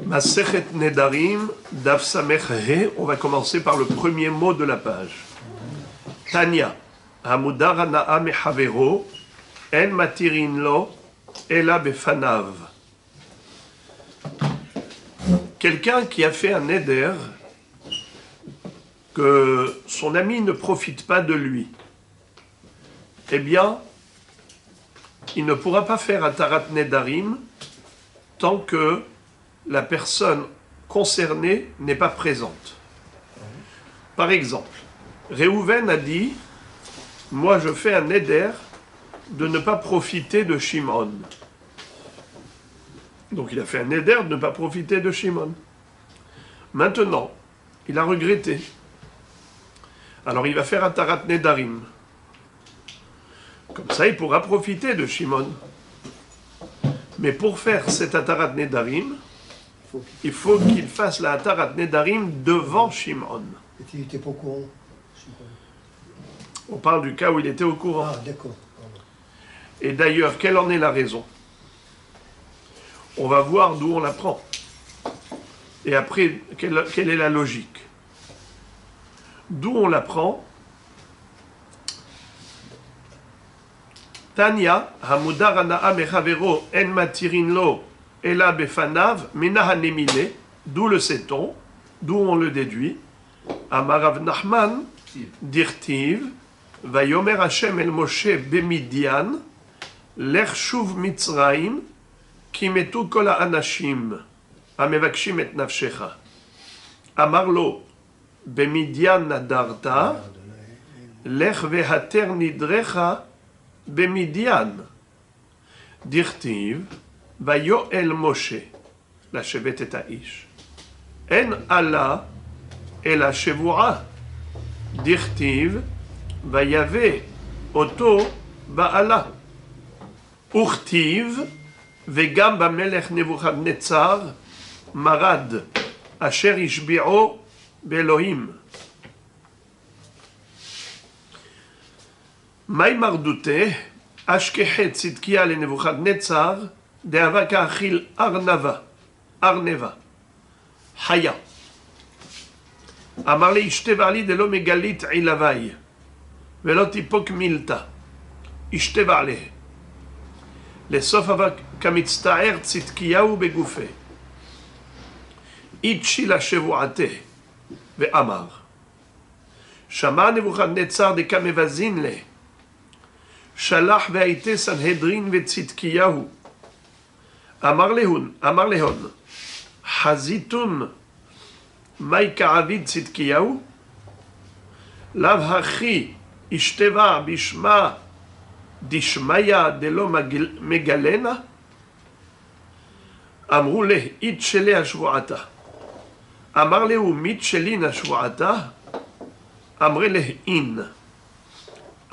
Masechet Nedarim, Daf Samech He, on va commencer par le premier mot de la page. Tanya, Hamudar Hana'a Mechavero, En Matirin Lo, Ela Befanav. Quelqu'un qui a fait un neder, que son ami ne profite pas de lui, eh bien, il ne pourra pas faire Atarat Nedarim tant que la personne concernée n'est pas présente. Par exemple, Réhouven a dit « Moi, je fais un neder de ne pas profiter de Shimon. » Donc, il a fait un neder de ne pas profiter de Shimon. Maintenant, il a regretté. Alors, il va faire Atarat Nedarim. Comme ça, il pourra profiter de Shimon. Mais pour faire cet Atarat Nedarim, il faut qu'il fasse la Atarat Nedarim devant Shimon. Et il n'était pas au courant. On parle du cas où il était au courant. Ah, d'accord. Et d'ailleurs, quelle en est la raison? On va voir d'où on la prend. Et après, quelle est la logique? D'où on la prend? Tanya, Hamudar Hana'a Mechavero, En Matirin Lo, Ela Befanav, Menaha Nemile, d'où le sait-on, d'où on le déduit. Amarav Nachman, Dirtiv, Vayomer Hashem El Moshe Bemidian, Lech Shuv Mitzrayim, Kimetu Kol Anashim, Amevakshim Et Nafshecha. Amarlo, Bemidian Nadarta, Lech Vehater Nidrecha, Bemidian. Dirtiv, Vayoel Moshe, la Shevet et Aish. En Allah, et la Shevura. Dirtiv, Vayave, Oto, Baala. Urtiv, Vegam Bamelech Nebuchadnezzar, Marad, Asher Ishbi'o, Belohim. Maï Mardute, Ashkehet Tzidkia le Nebuchadnezzar, Deavaka Achil Arneva, Haya. Amarle Ishtevali de l'Omegalit Ilavai, Velotipok Milta, Ishtevale. לסוף כמצטער צדקיהו בגופה. איתשי לשבועתה, ואמר, שמע נבוכדנצר דקה מבזין לה, שלח והייתה סנהדרין וצדקיהו. אמר להון, חזיתון, מי כעביד צדקיהו? לאו הכי השתבע בשמה דשמיא דלא מגלנה? אמרו לה, אית שלי השבועתה. אמר להו, מית שלין השבועתה? אמרי לה, אין.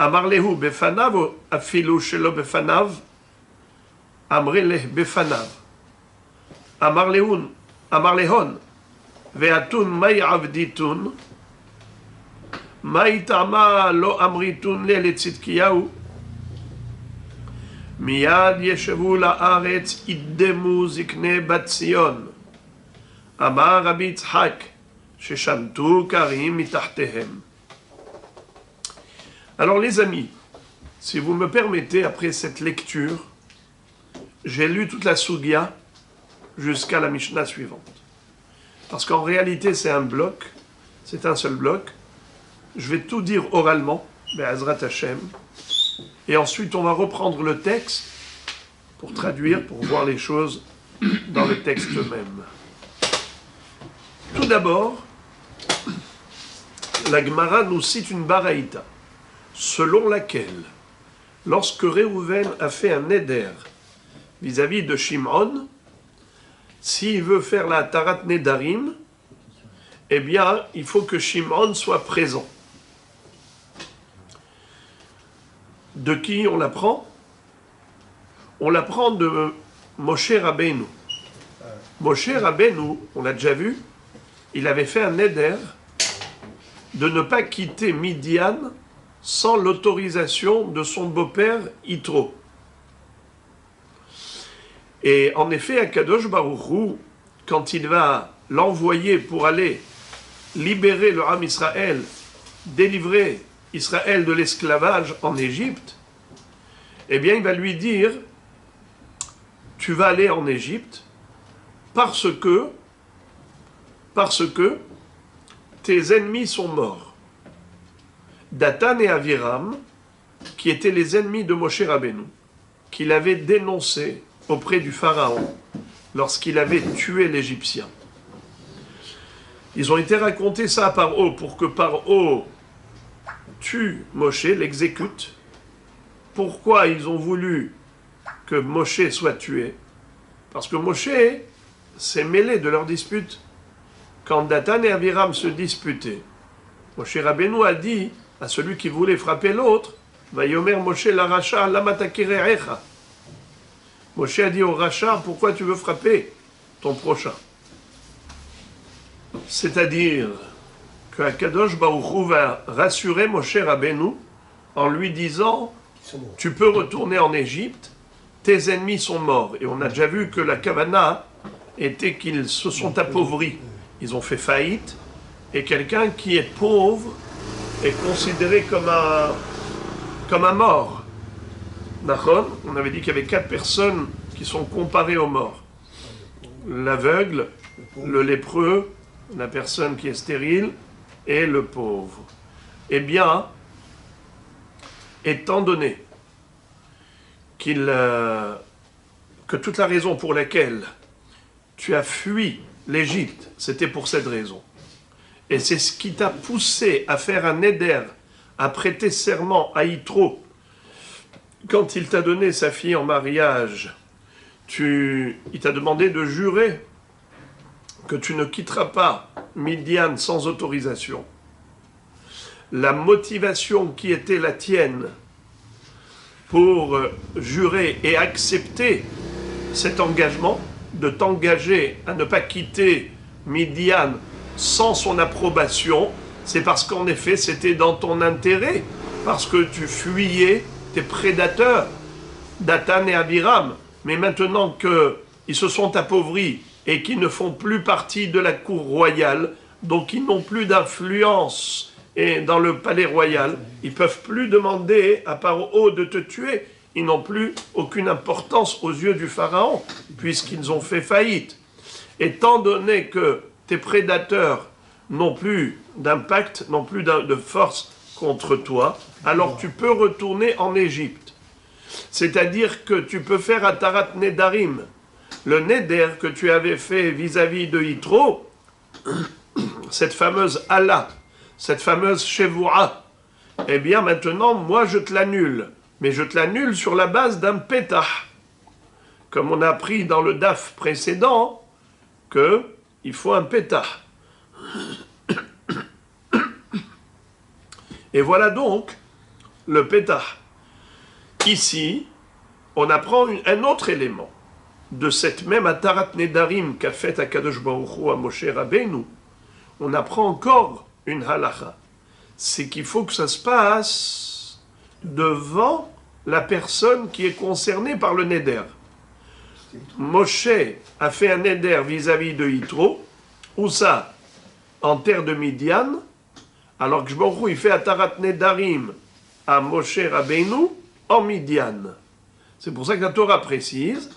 אמר להו, בפניו או אפילו שלא בפניו? אמרי לה, בפניו. אמר להון, ואתון מי עבדיתון? מי טעמה לא אמריתון לה לצדקיהו? מיד ישבו לארץ, ידמו זקני בת ציון. אמר רבי יצחק, ששמטו כרים מתחתיהם. Alors les amis, si vous me permettez, après cette lecture, j'ai lu toute la Sugya jusqu'à la Mishnah suivante. Parce qu'en réalité c'est un bloc, c'est un seul bloc. Je vais tout dire oralement, Be'ezrat Hashem. Et ensuite, on va reprendre le texte pour traduire, pour voir les choses dans le texte même. Tout d'abord, la Gemara nous cite une baraïta, selon laquelle, lorsque Réhouven a fait un neder vis-à-vis de Shimon, s'il veut faire la Tarat Nedarim, eh bien, il faut que Shimon soit présent. De qui on l'apprend? On l'apprend de Moshe Rabbeinu. Moshe Rabbeinu, on l'a déjà vu, il avait fait un neder de ne pas quitter Midian sans l'autorisation de son beau-père Yitro. Et en effet, Akadosh Baruch Hu, quand il va l'envoyer pour aller libérer le Ham Israël, délivrer Israël de l'esclavage en Égypte, eh bien il va lui dire, tu vas aller en Égypte parce que tes ennemis sont morts. Dathan et Aviram, qui étaient les ennemis de Moshe Rabbeinu, qu'il avait dénoncés auprès du Pharaon lorsqu'il avait tué l'Égyptien. Ils ont été racontés ça à Paro pour que Paro tue Moshe, l'exécute. Pourquoi ils ont voulu que Moshe soit tué? Parce que Moshe s'est mêlé de leur dispute. Quand Dathan et Aviram se disputaient, Moshe Rabbeinu a dit à celui qui voulait frapper l'autre, Vayomer Moshe la Racha, lama takirecha. Moshe a dit au Racha, pourquoi tu veux frapper ton prochain? C'est-à-dire que Akadosh Baruch Hu va rassurer Moshe Rabbeinu en lui disant, tu peux retourner en Égypte, tes ennemis sont morts. Et on a déjà vu que la Kavana était qu'ils se sont appauvris. Ils ont fait faillite, et quelqu'un qui est pauvre est considéré comme un mort. D'accord? On avait dit qu'il y avait 4 personnes qui sont comparées aux morts. L'aveugle, le lépreux, la personne qui est stérile et le pauvre. Eh bien, étant donné que toute la raison pour laquelle tu as fui l'Égypte, c'était pour cette raison. Et c'est ce qui t'a poussé à faire un éder, à prêter serment à Yitro. Quand il t'a donné sa fille en mariage, il t'a demandé de jurer que tu ne quitteras pas Midian sans autorisation. La motivation qui était la tienne pour jurer et accepter cet engagement, de t'engager à ne pas quitter Midian sans son approbation, c'est parce qu'en effet c'était dans ton intérêt, parce que tu fuyais tes prédateurs, Dathan et Abiram. Mais maintenant qu'ils se sont appauvris et qu'ils ne font plus partie de la cour royale, donc ils n'ont plus d'influence et dans le palais royal, ils ne peuvent plus demander à Paro de te tuer. Ils n'ont plus aucune importance aux yeux du Pharaon, puisqu'ils ont fait faillite. Étant donné que tes prédateurs n'ont plus d'impact, n'ont plus de force contre toi, alors tu peux retourner en Égypte. C'est-à-dire que tu peux faire Atarat Nedarim. Le Neder que tu avais fait vis-à-vis de Yitro, cette fameuse Allah, cette fameuse Shevoura, eh bien maintenant, moi je te l'annule. Mais je te l'annule sur la base d'un pétah. Comme on a appris dans le DAF précédent, qu'il faut un pétah. Et voilà donc le pétah. Ici, on apprend un autre élément de cette même Atarat Nedarim qu'a fait Akadosh Baruch Hu à Moshe Rabbeinu. On apprend encore une halacha. C'est qu'il faut que ça se passe devant la personne qui est concernée par le Neder. Moshe a fait un Neder vis-à-vis de Yitro, où ça, en terre de Midian, alors que Baruch Hu, il fait Atarat Nedarim à Moshe Rabbeinu en Midian. C'est pour ça que la Torah précise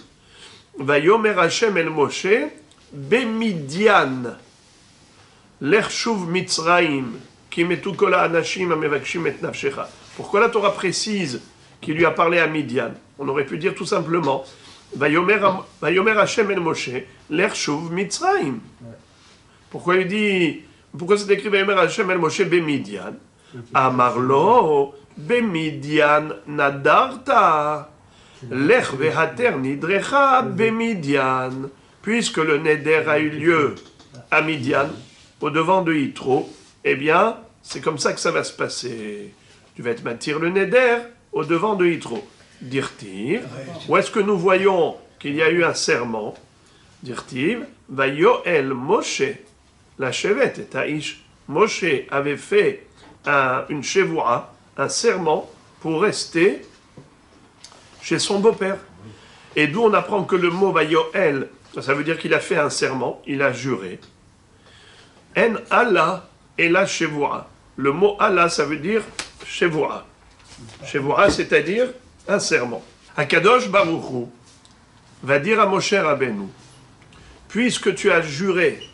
Vayomer Hashem el Moshe bemidian l'ershuv Mitzraim ki metu kol ha'anashim hamevakshim et nafshecha. Pourquoi la Torah précise qu'il lui a parlé à Midian? On aurait pu dire tout simplement Vayomer Hashem el Moshe l'ershuv Mitzraim. Pourquoi il dit, pourquoi c'est écrit Vayomer Hashem el Moshe bemidian? Amarlo bemidian nadarta lech vehater nidrecha bemidian. Puisque le Neder a eu lieu à Midian, au devant de Yitro, eh bien, c'est comme ça que ça va se passer. Tu vas te bâtir le Neder au devant de Yitro. Dirtiv, où est-ce que nous voyons qu'il y a eu un serment? Dirtiv, va Yoel Moshe, la chevet et Taïch. Moshe avait fait une chevoura, un serment, pour rester chez son beau-père. Et d'où on apprend que le mot va Yoel Ça veut dire qu'il a fait un serment, il a juré. En Allah et la Shevoa. Le mot Allah, ça veut dire Shevoa. Shevoa, c'est-à-dire un serment. Akadosh Baruch Hu va dire à Moshe Rabbeinu, puisque tu as juré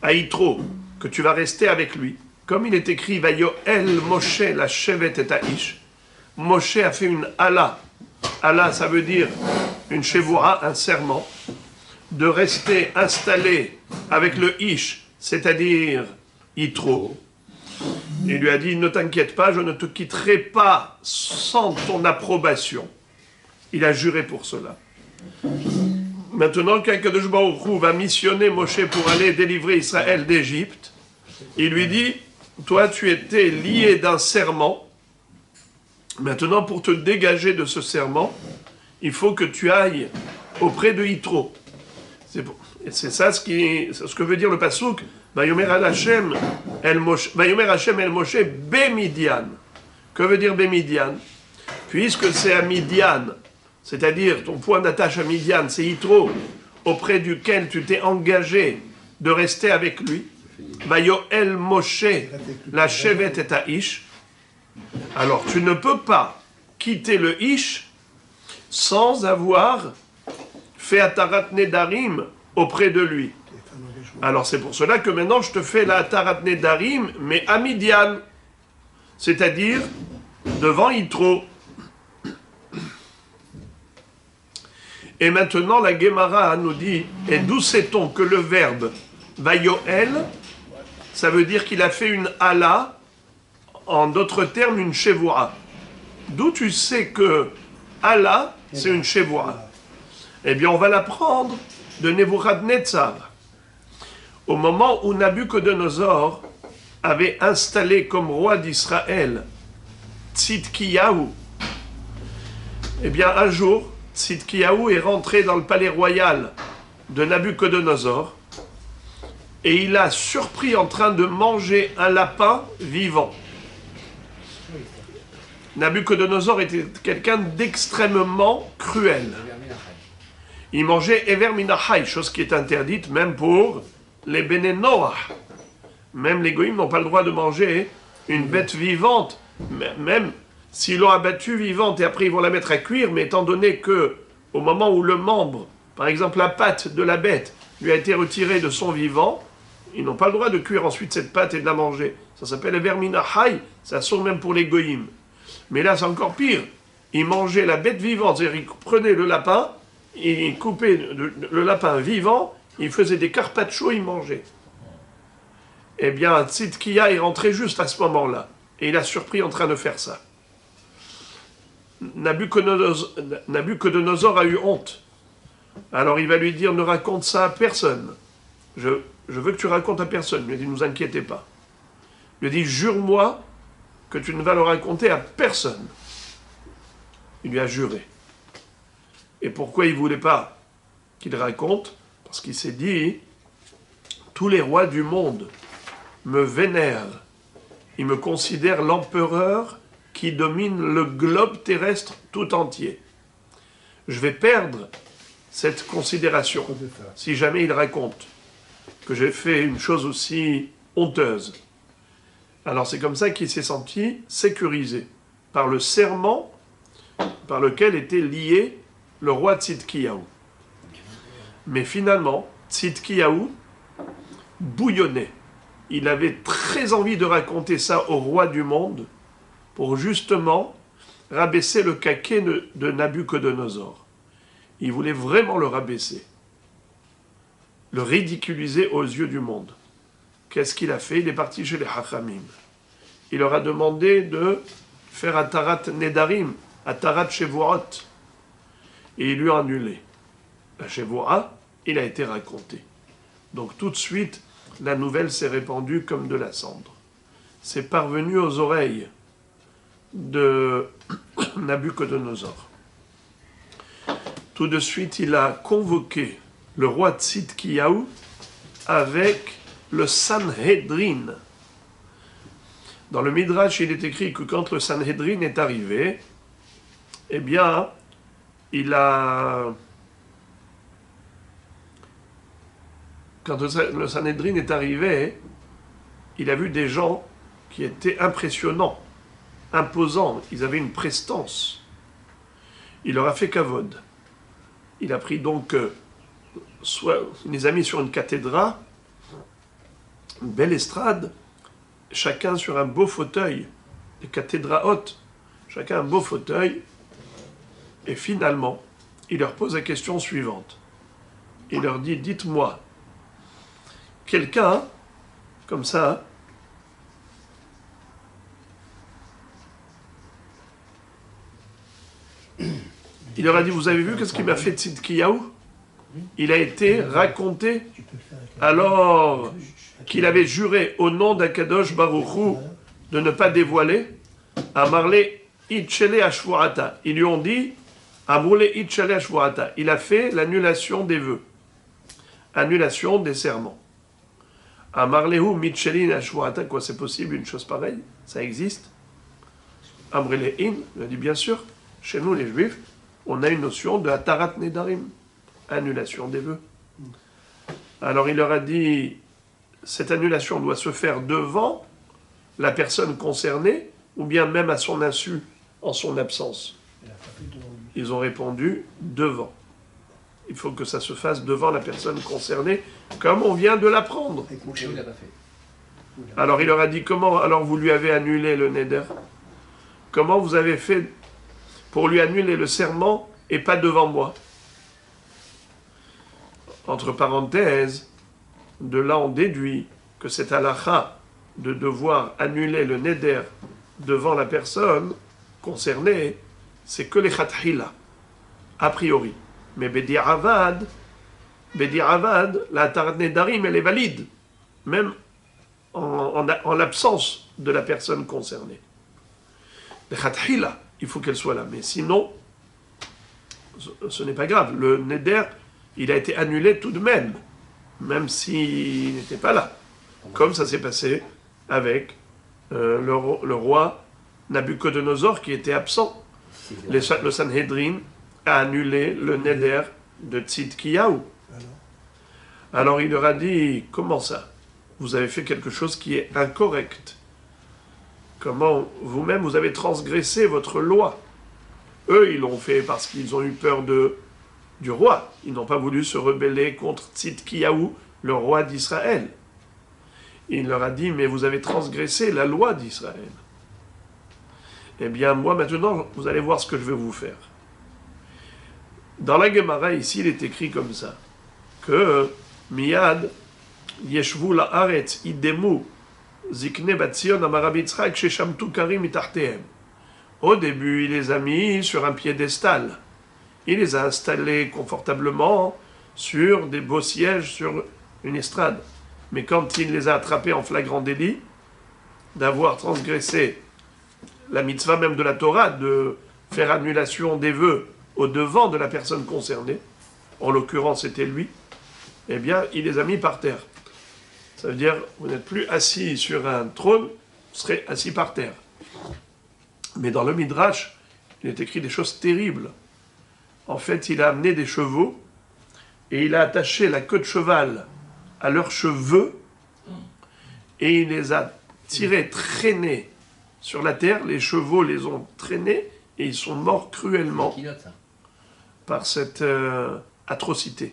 à Yitro que tu vas rester avec lui, comme il est écrit, Vayoel Moshe la Shevet et Aish, Moshe a fait une Allah. Allah, ça veut dire une Shevoa, un serment, de rester installé avec le Ish, c'est-à-dire Yitro. Il lui a dit, ne t'inquiète pas, je ne te quitterai pas sans ton approbation. Il a juré pour cela. Maintenant, qu'Akadosh Baruch Hu va missionner Moshe pour aller délivrer Israël d'Égypte, il lui dit, toi tu étais lié d'un serment, maintenant pour te dégager de ce serment, il faut que tu ailles auprès de Yitro. C'est ça ce que veut dire le passouk, Vayomer Hashem el Moshe Bemidian. Que veut dire Bemidian? Puisque c'est à Midian, c'est-à-dire ton point d'attache à Midian, c'est Yitro, auprès duquel tu t'es engagé de rester avec lui. Vayoel Moshe la Shevet et Aish. Alors tu ne peux pas quitter le Ish sans avoir fait Atarat Nedarim auprès de lui. Alors c'est pour cela que maintenant je te fais la Atarat Nedarim, mais à Midian, c'est-à-dire devant Yitro. Et maintenant la Gemara nous dit, et d'où sait-on que le verbe Vayoel, ça veut dire qu'il a fait une Allah, en d'autres termes une Shevoa. D'où tu sais que Allah, c'est une Shevoa? Eh bien on va l'apprendre de Nebuchadnezzar. Au moment où Nabuchodonosor avait installé comme roi d'Israël Tzidkiyahu, eh bien un jour, Tzidkiyahu est rentré dans le palais royal de Nabuchodonosor et il a surpris en train de manger un lapin vivant. Nabuchodonosor était quelqu'un d'extrêmement cruel. Il mangeait Ever Minachai, chose qui est interdite même pour les Béné Noach. Même les Goïms n'ont pas le droit de manger une bête vivante, même s'ils l'ont abattue vivante et après ils vont la mettre à cuire, mais étant donné que au moment où le membre, par exemple la patte de la bête, lui a été retirée de son vivant, ils n'ont pas le droit de cuire ensuite cette pâte et de la manger. Ça s'appelle Ever Minachai, ça sort même pour les Goïms. Mais là c'est encore pire, ils mangeaient la bête vivante, c'est-à-dire ils prenaient le lapin, ils coupaient le lapin vivant, ils faisaient des carpaccio, ils mangeaient. Eh bien, Tzidkiya est rentré juste à ce moment-là, et il a surpris en train de faire ça. Nabuchodonosor a eu honte. Alors il va lui dire, ne raconte ça à personne. Je veux que tu racontes à personne. Il lui a dit, ne vous inquiétez pas. Il lui a dit, jure-moi que tu ne vas le raconter à personne. Il lui a juré. Et pourquoi il ne voulait pas qu'il raconte? Parce qu'il s'est dit, tous les rois du monde me vénèrent. Ils me considèrent l'empereur qui domine le globe terrestre tout entier. Je vais perdre cette considération si jamais il raconte que j'ai fait une chose aussi honteuse. Alors c'est comme ça qu'il s'est senti sécurisé par le serment par lequel était lié le roi Tzidkiyahu. Mais finalement, Tzidkiyahu bouillonnait. Il avait très envie de raconter ça au roi du monde pour justement rabaisser le caquet de Nabuchodonosor. Il voulait vraiment le rabaisser, le ridiculiser aux yeux du monde. Qu'est-ce qu'il a fait? Il est parti chez les Hachamim. Il leur a demandé de faire Atarat Nedarim, Atarat Shevuot. Et il lui a annulé. La Shevuah, il a été raconté. Donc tout de suite, la nouvelle s'est répandue comme de la cendre. C'est parvenu aux oreilles de Nabuchodonosor. Tout de suite, il a convoqué le roi Tzidkiyahu avec le Sanhedrin. Dans le Midrash, il est écrit que quand le Sanhedrin est arrivé, eh bien, il a Quand le Sanhédrin est arrivé, il a vu des gens qui étaient impressionnants, imposants, ils avaient une prestance. Il leur a fait kavod. Il a pris donc, il les a mis sur une cathédrale, une belle estrade, chacun sur un beau fauteuil, des cathédrales hautes, chacun un beau fauteuil, et finalement, il leur pose la question suivante. Il leur dit, dites-moi, quelqu'un, comme ça, il leur a dit, vous avez vu qu'est-ce qu'il m'a fait Tzidkiyahu? Il a été raconté alors qu'il avait juré au nom d'Akadosh Baruch Hu de ne pas dévoiler Amarle Itchele Ashvuata. Ils lui ont dit Amarle Itchele Ashvuata. Il a fait l'annulation des vœux, annulation des serments. Amarlehu Mitchelin Ashvuata. Quoi, c'est possible une chose pareille? Ça existe? Amrele In, il a dit bien sûr, chez nous les juifs, on a une notion de Atarat Nedarim, annulation des vœux. Alors il leur a dit, cette annulation doit se faire devant la personne concernée, ou bien même à son insu, en son absence. Ils ont répondu, devant. Il faut que ça se fasse devant la personne concernée, comme on vient de l'apprendre. Alors il leur a dit, comment alors vous lui avez annulé le neder? Comment vous avez fait pour lui annuler le serment et pas devant moi? Entre parenthèses, de là on déduit que cette halakha de devoir annuler le neder devant la personne concernée, c'est que les khatkhila, a priori. Mais Bedi Avad, la tarat nedarim, elle est valide, même en l'absence de la personne concernée. Les khatkhila, il faut qu'elle soit là, mais sinon, ce n'est pas grave. Le neder, il a été annulé tout de même s'il n'était pas là. Comme ça s'est passé avec le roi Nabucodonosor qui était absent. Le Sanhédrin a annulé le neder de Tzidkiyahu. Alors il leur a dit, comment ça? Vous avez fait quelque chose qui est incorrect. Comment vous-même vous avez transgressé votre loi? Eux, ils l'ont fait parce qu'ils ont eu peur du roi. Ils n'ont pas voulu se rebeller contre Tzidkiyahu, le roi d'Israël. Il leur a dit, mais vous avez transgressé la loi d'Israël. Eh bien, moi, maintenant, vous allez voir ce que je vais vous faire. Dans la Gemara, ici, il est écrit comme ça, que Miyad, Yeshvu la'aretz, idemu, zikne batzion, amarabi Yitzchak, sheshamtu karim itartehem. Au début, il les a mis sur un piédestal. Il les a installés confortablement sur des beaux sièges, sur une estrade. Mais quand il les a attrapés en flagrant délit, d'avoir transgressé la mitzvah même de la Torah, de faire annulation des vœux au devant de la personne concernée, en l'occurrence c'était lui, eh bien il les a mis par terre. Ça veut dire, vous n'êtes plus assis sur un trône, vous serez assis par terre. Mais dans le Midrash, il est écrit des choses terribles. En fait, il a amené des chevaux et il a attaché la queue de cheval à leurs cheveux et il les a tirés, traînés sur la terre. Les chevaux les ont traînés et ils sont morts cruellement par cette atrocité.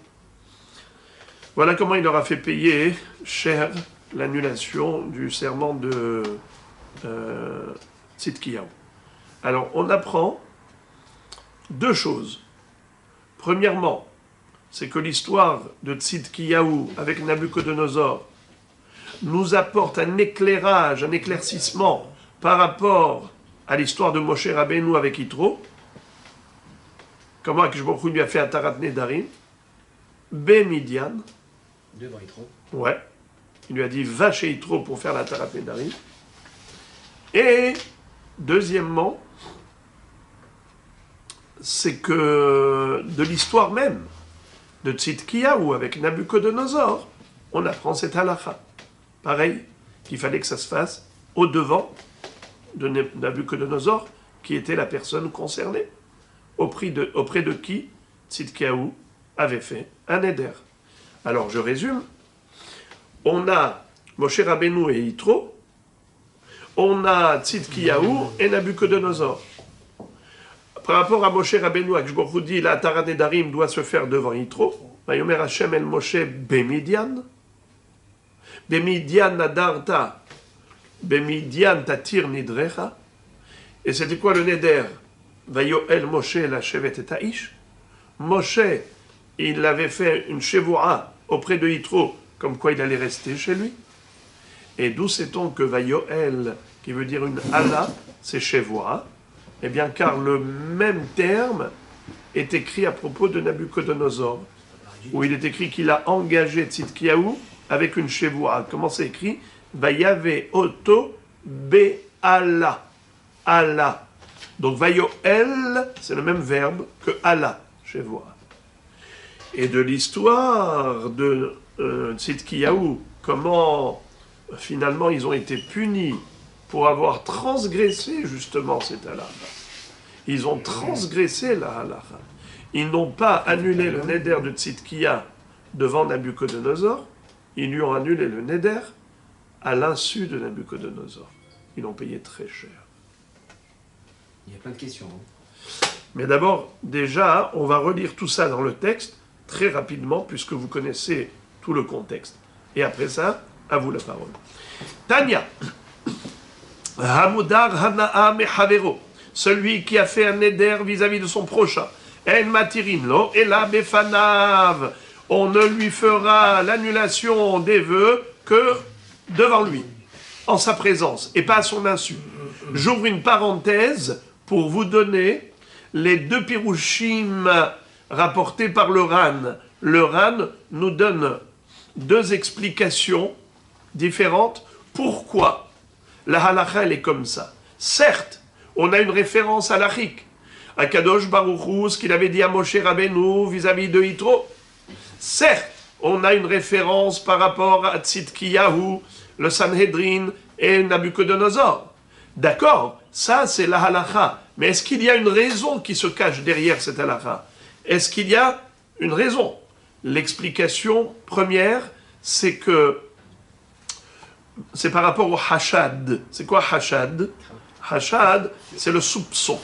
Voilà comment il leur a fait payer cher l'annulation du serment de Tzidkiyahu. Alors, on apprend deux choses. Premièrement, c'est que l'histoire de Tzidkiyahu avec Nabucodonosor nous apporte un éclairage, un éclaircissement par rapport à l'histoire de Moshe Rabbeinu avec Yitro. Comment Akadosh Baruch Hu lui a fait un Tarat Nedarim, Midian. Devant Yitro. Ouais. Il lui a dit va chez Yitro pour faire la Tarat Nedarim. Et deuxièmement, c'est que de l'histoire même de Tzidkiyahu avec Nabucodonosor, on apprend cette halakha. Pareil, qu'il fallait que ça se fasse au devant de Nabucodonosor, qui était la personne concernée, auprès de qui Tzidkiyahu avait fait un éder. Alors je résume, on a Moshe Rabbeinu et Yitro, on a Tzidkiyahu et Nabucodonosor. Par rapport à Moshe Rabbeinu, Akshborou dit, la Atarat Nedarim doit se faire devant Yitro. Vayomer Hashem el Moshe bemidian. Bemidian nadarta. Bemidian tatir nidrecha. Et c'était quoi le neder? Vayoel Moshe la shevet et ta'ish. Moshe, il avait fait une shevoura auprès de Yitro, comme quoi il allait rester chez lui. Et d'où sait-on que Vayoel, qui veut dire une Allah, c'est shevoura? Eh bien, car le même terme est écrit à propos de Nabucodonosor, où il est écrit qu'il a engagé Tzidkiyahu avec une shevoura. Comment c'est écrit? Vayave oto be'Allah. Allah. Donc Vayoel, c'est le même verbe que Allah, shevoura. Et de l'histoire de Tzidkiyahu, comment finalement ils ont été punis pour avoir transgressé justement cette halakha. Ils ont transgressé la halakha. Ils n'ont pas annulé le neder de Tzidkiya devant Nabucodonosor, ils lui ont annulé le neder à l'insu de Nabucodonosor. Ils l'ont payé très cher. Il y a plein de questions. Mais d'abord, déjà, on va relire tout ça dans le texte très rapidement, puisque vous connaissez tout le contexte. Et après ça, à vous la parole. Tanya. Hamudar hana'a mehavero. Celui qui a fait un neder vis-à-vis de son prochain. En matirin lo ela befanav. On ne lui fera l'annulation des vœux que devant lui, en sa présence, et pas à son insu. J'ouvre une parenthèse pour vous donner les deux pirouchim rapportés par le Ran. Le Ran nous donne deux explications différentes. Pourquoi la halakha, elle est comme ça? Certes, on a une référence halachique à Kadosh Baruch Hu, ce qu'il avait dit à Moshe Rabbeinu vis-à-vis de Yitro. Certes, on a une référence par rapport à Tzidkiyahu, le Sanhedrin et Nabucodonosor. D'accord, ça c'est la halakha. Mais est-ce qu'il y a une raison qui se cache derrière cette halakha? Est-ce qu'il y a une raison? L'explication première, c'est que c'est par rapport au hashad. C'est quoi hashad? Hashad, c'est le soupçon.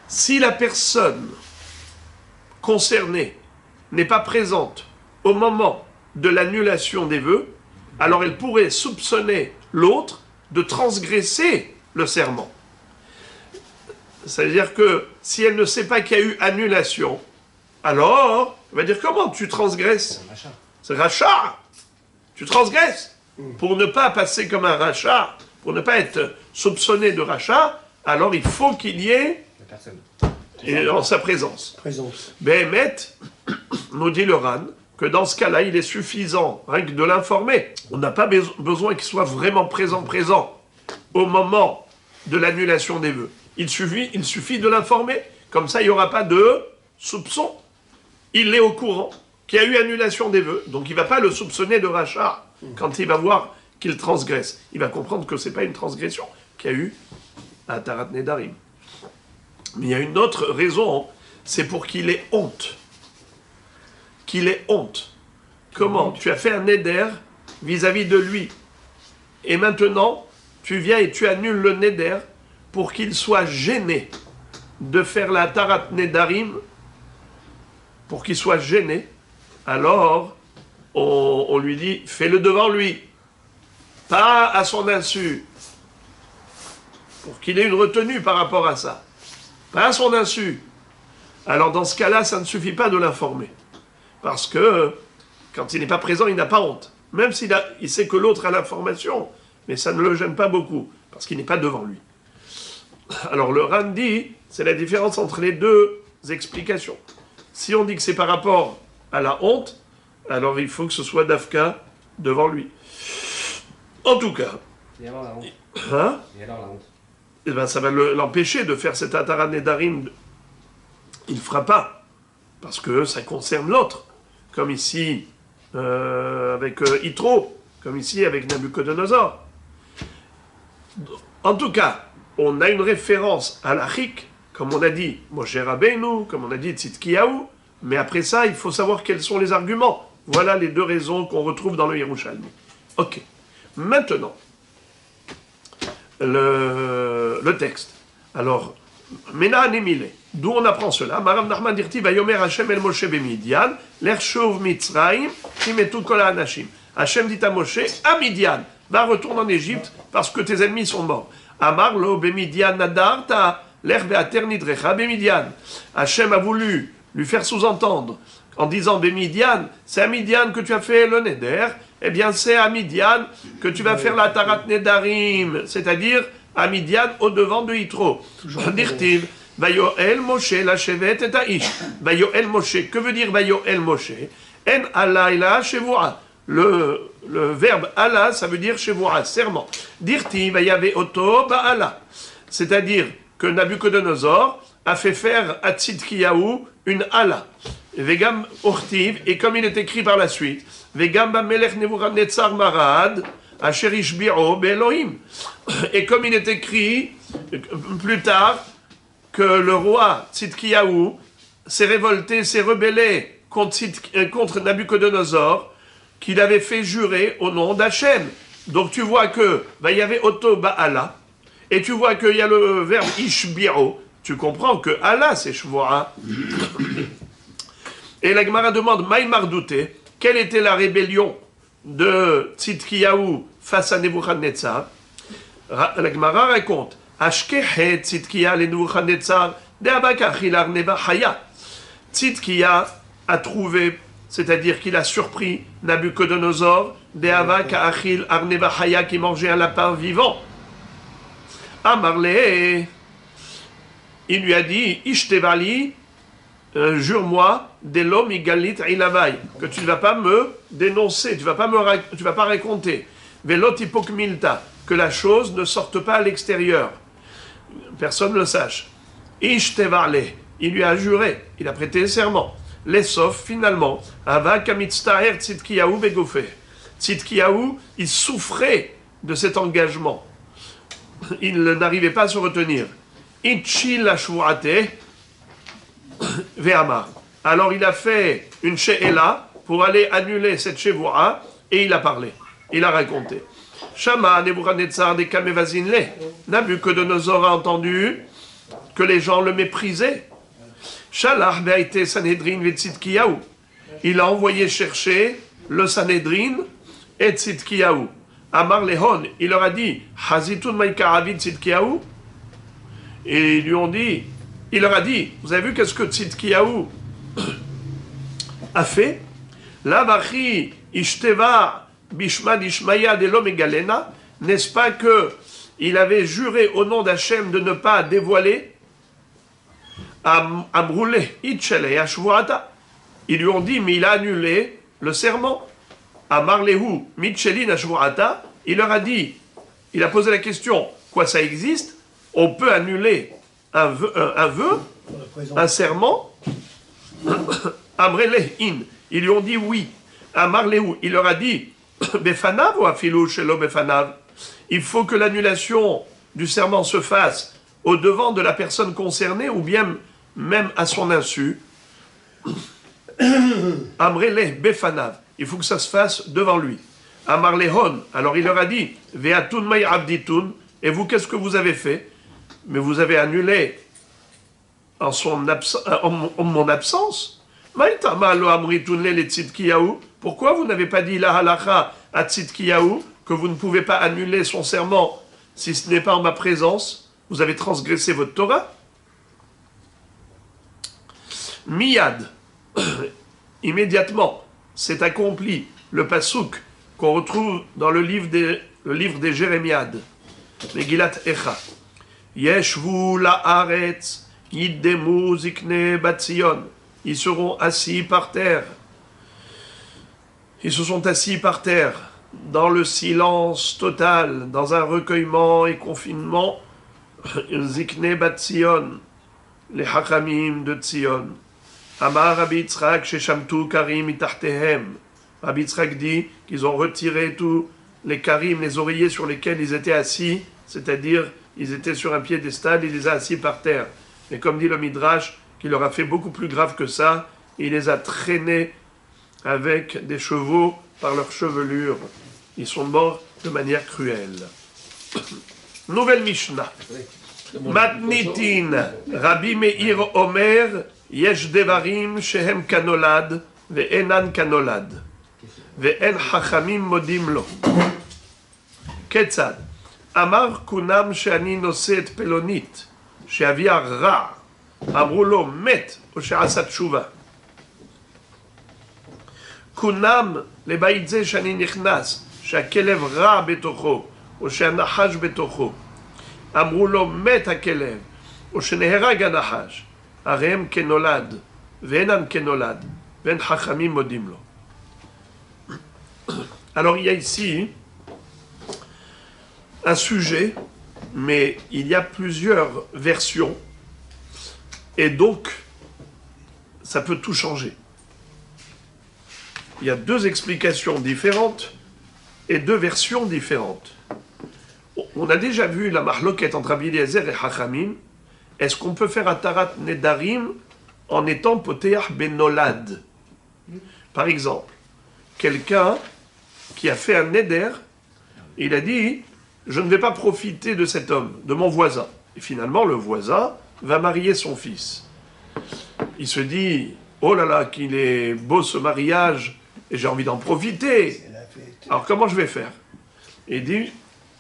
Si la personne concernée n'est pas présente au moment de l'annulation des vœux, alors elle pourrait soupçonner l'autre de transgresser le serment. C'est-à-dire que si elle ne sait pas qu'il y a eu annulation, alors elle va dire comment tu transgresses? C'est rachat. Tu transgresses. Pour ne pas passer comme un rachat, pour ne pas être soupçonné de rachat, alors il faut qu'il y ait en sa présence. Béhémet, nous dit le Ran, que dans ce cas-là, il est suffisant rien que de l'informer. On n'a pas besoin qu'il soit vraiment présent au moment de l'annulation des vœux. Il suffit de l'informer. Comme ça, il n'y aura pas de soupçon. Il est au courant qu'il y a eu annulation des vœux, donc il ne va pas le soupçonner de rachat quand il va voir qu'il transgresse. Il va comprendre que ce n'est pas une transgression qu'il y a eu à Tarat Nedarim. Mais il y a une autre raison, c'est pour qu'il ait honte. Qu'il ait honte. Comment? Tu as fait un neder vis-à-vis de lui. Et maintenant, tu viens et tu annules le neder pour qu'il soit gêné de faire la Tarat Nedarim, pour qu'il soit gêné. Alors, on lui dit, fais-le devant lui, pas à son insu, pour qu'il ait une retenue par rapport à ça, pas à son insu. Alors dans ce cas-là, ça ne suffit pas de l'informer, parce que quand il n'est pas présent, il n'a pas honte, même s'il il sait que l'autre a l'information, mais ça ne le gêne pas beaucoup, parce qu'il n'est pas devant lui. Alors le Ran dit, c'est la différence entre les deux explications. Si on dit que c'est par rapport à la honte, alors il faut que ce soit Dafka devant lui. En tout cas. Et alors la honte? Hein? Et alors la honte? Eh bien, ça va l'empêcher de faire cet Atarat Nedarim. Il ne fera pas. Parce que ça concerne l'autre. Comme ici, avec Yitro. Comme ici, avec Nabucodonosor. En tout cas, on a une référence à l'Achik, comme on a dit Moshe Rabbeinu, comme on a dit Tzidkiyahu. Mais après ça, il faut savoir quels sont les arguments Voilà les deux raisons qu'on retrouve dans le Yerushalmi. Ok. Maintenant, le texte. Alors, Mena Nemile. D'où on apprend cela? Maram Nachman dirti Vayomer Hashem el Moshe b'Midian, l'Ershuv Mitzrayim, Timetu kol ha'anashim. Hashem dit à Moshe, à Midian, va retourne en Égypte parce que tes ennemis sont morts. Amar lo b'Midian nadarta, l'er be'ater nidrecha b'Midian. Hashem a voulu lui faire sous-entendre en disant b'Midian, c'est à Midian que tu as fait le neder, eh bien c'est à Midian que tu vas faire la tarat nedarim, c'est-à-dire à Midian au devant de Yitro. Dirtiv. Vayoel Moshe la shevet et aish. Vayoel Moshe, que veut dire Vayoel Moshe? En Allah ila shevua. Le verbe Allah, ça veut dire shevua, serment. Dirti vayave oto ba'ala. C'est-à-dire que Nabucodonosor a fait faire à Tzidkiyahu une Allah. Vegam ortiv, et comme il est écrit par la suite, Vegam ba'melech Nebuchadnezzar marad, asher ishbi'o be'Elohim. Et comme il est écrit plus tard, que le roi Tzidkiyahu s'est révolté, s'est rebellé contre Nabucodonosor, qu'il avait fait jurer au nom d'Hachem. Donc tu vois que va y avoir Oto Ba'ala, et tu vois qu'il y a le verbe Ishbiro, tu comprends que Allah c'est Shvoa. Et la Gemara demande, Maïmar douté, quelle était la rébellion de Tzidkiyahu face à Nebuchadnezzar? La Gemara raconte, Ashkehet Tzidkiya le Nebuchadnezzar de Abakachil Arneva Haya. Tzidkiya a trouvé, c'est-à-dire qu'il a surpris Nabucodonosor de Abakachil Arneva Haya qui mangeait un lapin vivant. Amarle, il lui a dit, Ishtevali, jure-moi, Delo Migalit Ilavai, que tu ne vas pas me dénoncer, tu ne vas pas raconter. Velot Hipokmilta, que la chose ne sorte pas à l'extérieur. Personne ne le sache. Ishtevale, il lui a juré, il a prêté serment. L'essof, finalement, Ava Kamitztaher Tzidkiyahu Begofé. Tzidkiyahu, il souffrait de cet engagement. Il n'arrivait pas à se retenir. Itchi la shvuate ve'amar. Alors il a fait une she'ela pour aller annuler cette shevua et il a parlé, il a raconté. Shama Nebuchadnezzar de Kamevazinle. Nabucodonosor a entendu que les gens le méprisaient. Shalach be'aite Sanhedrin ve'Tzidkiyahu. Il a envoyé chercher le Sanhedrin et Tzidkiyahu. Amar Lehon, il leur a dit, Hazitun Maïkaravid Tzidkiyahu. Et ils lui ont dit, il leur a dit, vous avez vu qu'est-ce que Tzidkiyahu a fait? Lavachi Ishteva Bishma d'Ishmaïa de l'homme Galena, n'est-ce pas que il avait juré au nom d'Hachem de ne pas dévoiler Amroulé Itchele Ashvuata. Ils lui ont dit, mais il a annulé le serment. Amarlehu Mitchelin Ashvuata. Il leur a dit, il a posé la question, quoi ça existe? On peut annuler un vœu, un serment. Amrele In. Ils lui ont dit oui. Amarlehu. Il leur a dit, Befanav ou Afilou Shelo Befanav. Il faut que l'annulation du serment se fasse au devant de la personne concernée ou bien même à son insu. Amrele Befanav. Il faut que ça se fasse devant lui. Amarlehon. Alors il leur a dit, Ve'atun May Abditun. Et vous, qu'est-ce que vous avez fait? Mais vous avez annulé en mon absence. Maïtama lo amritunle le Tzidkiyahu. Pourquoi vous n'avez pas dit la halacha à Tzidkiyahu que vous ne pouvez pas annuler son serment si ce n'est pas en ma présence? Vous avez transgressé votre Torah. Miyad, immédiatement, s'est accompli le pasouk qu'on retrouve dans le livre des Jérémiades, Megillat Echa. Yeshvu la'aretz yiddemu zikne batzion. Ils seront assis par terre. Ils se sont assis par terre, dans le silence total, dans un recueillement et confinement. Zikne Batzion, les Hachamim de Tzion. Amar Rabbi Yitzhak, Sheshamtu Karim Itartehem. Rabbi Yitzhak dit qu'ils ont retiré tous les Karim, les oreillers sur lesquels ils étaient assis, c'est-à-dire ils étaient sur un piédestal, il les a assis par terre. Mais comme dit le Midrash, qu'il leur a fait beaucoup plus grave que ça, il les a traînés avec des chevaux par leur chevelure. Ils sont morts de manière cruelle. Nouvelle Mishnah. Matnitin, Rabbi Meir Omer, Yesh Devarim Shehem Kanolad, Ve'enan Kanolad, Ve'en Chachamim Modim Lo. Ketzad, Amar Kunam Sheani Nose et Pelonit, Sheavia Ra, Amru Lo Met, O She'asa Tshuva. Kunam לבית זה שאני נכנס, שהכלב רע בתוכו, או שהנחש בתוכו. אמרו לו, מת הכלב, או שנהרג הנחש. הרי הם כנולד, ואינם כנולד, ואין חכמים מודים לו. Alors il y a ici un sujet, mais il y a plusieurs versions, et donc ça peut tout changer. Il y a deux explications différentes et deux versions différentes. On a déjà vu la mahloket entre Rabbi Eliezer et Chachamim. Est-ce qu'on peut faire Atarat Nedarim en étant Poteach Benolad? Par exemple, quelqu'un qui a fait un Neder, il a dit « Je ne vais pas profiter de cet homme, de mon voisin ». Et finalement, le voisin va marier son fils. Il se dit « Oh là là, qu'il est beau ce mariage !» et j'ai envie d'en profiter. Alors comment je vais faire? Et il dit,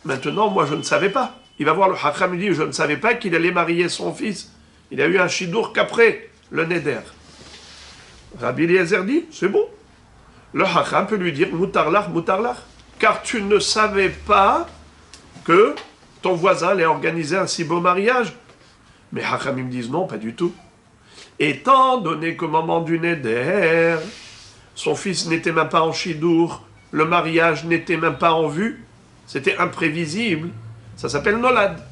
maintenant, moi je ne savais pas. Il va voir le Hacham, il dit, je ne savais pas qu'il allait marier son fils. Il a eu un shidour qu'après le Neder. Rabbi Eliezer dit, c'est bon. Le Hacham peut lui dire, moutarlach, moutarlach. Car tu ne savais pas que ton voisin allait organiser un si beau mariage. Mais Hachamim me disent, non, pas du tout. Étant donné qu'au moment du Neder, son fils n'était même pas en chidour, le mariage n'était même pas en vue, c'était imprévisible, ça s'appelle Nolad.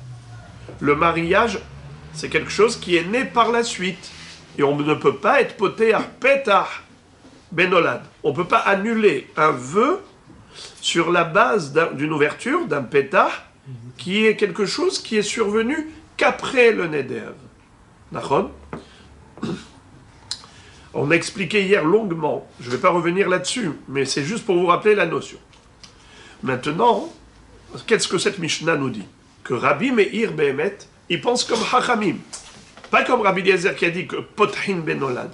Le mariage, c'est quelque chose qui est né par la suite. Et on ne peut pas être poté à Petah Benolad. On ne peut pas annuler un vœu sur la base d'une ouverture, d'un Petah, qui est quelque chose qui est survenu qu'après le Neder. D'accord ? On a expliqué hier longuement, je ne vais pas revenir là-dessus, mais c'est juste pour vous rappeler la notion. Maintenant, qu'est-ce que cette Mishnah nous dit? Que Rabbi Meir Behemet, il pense comme Chachamim. Pas comme Rabbi Eliezer qui a dit que Pothin Benolad.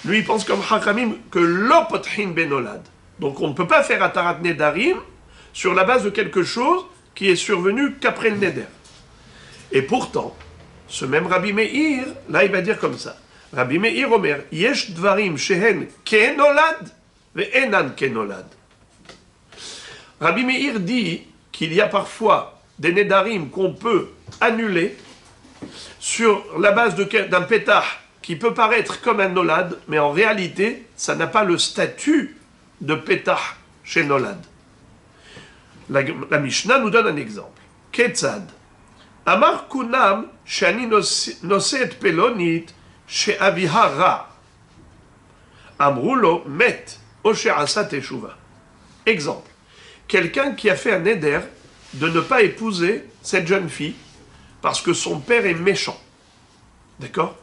Lui, il pense comme Chachamim que lo Pothin Benolad. Donc on ne peut pas faire Atarat Nedarim sur la base de quelque chose qui est survenu qu'après le Neder. Et pourtant, ce même Rabbi Meir, là il va dire comme ça. Rabbi Meir Omer, Yesh Dvarim Shehen Kenolad ve'enan Kenolad. Rabbi Meir dit qu'il y a parfois des Nedarim qu'on peut annuler sur la base d'un Petah qui peut paraître comme un Nolad, mais en réalité, ça n'a pas le statut de Petah chez Nolad. La Mishnah nous donne un exemple. Ketzad. Amar Kunam Shani Noset Pelonit She'aviha Ra. Amrulo Met O She'asa Teshuva. Exemple. Quelqu'un qui a fait un éder de ne pas épouser cette jeune fille parce que son père est méchant. D'accord?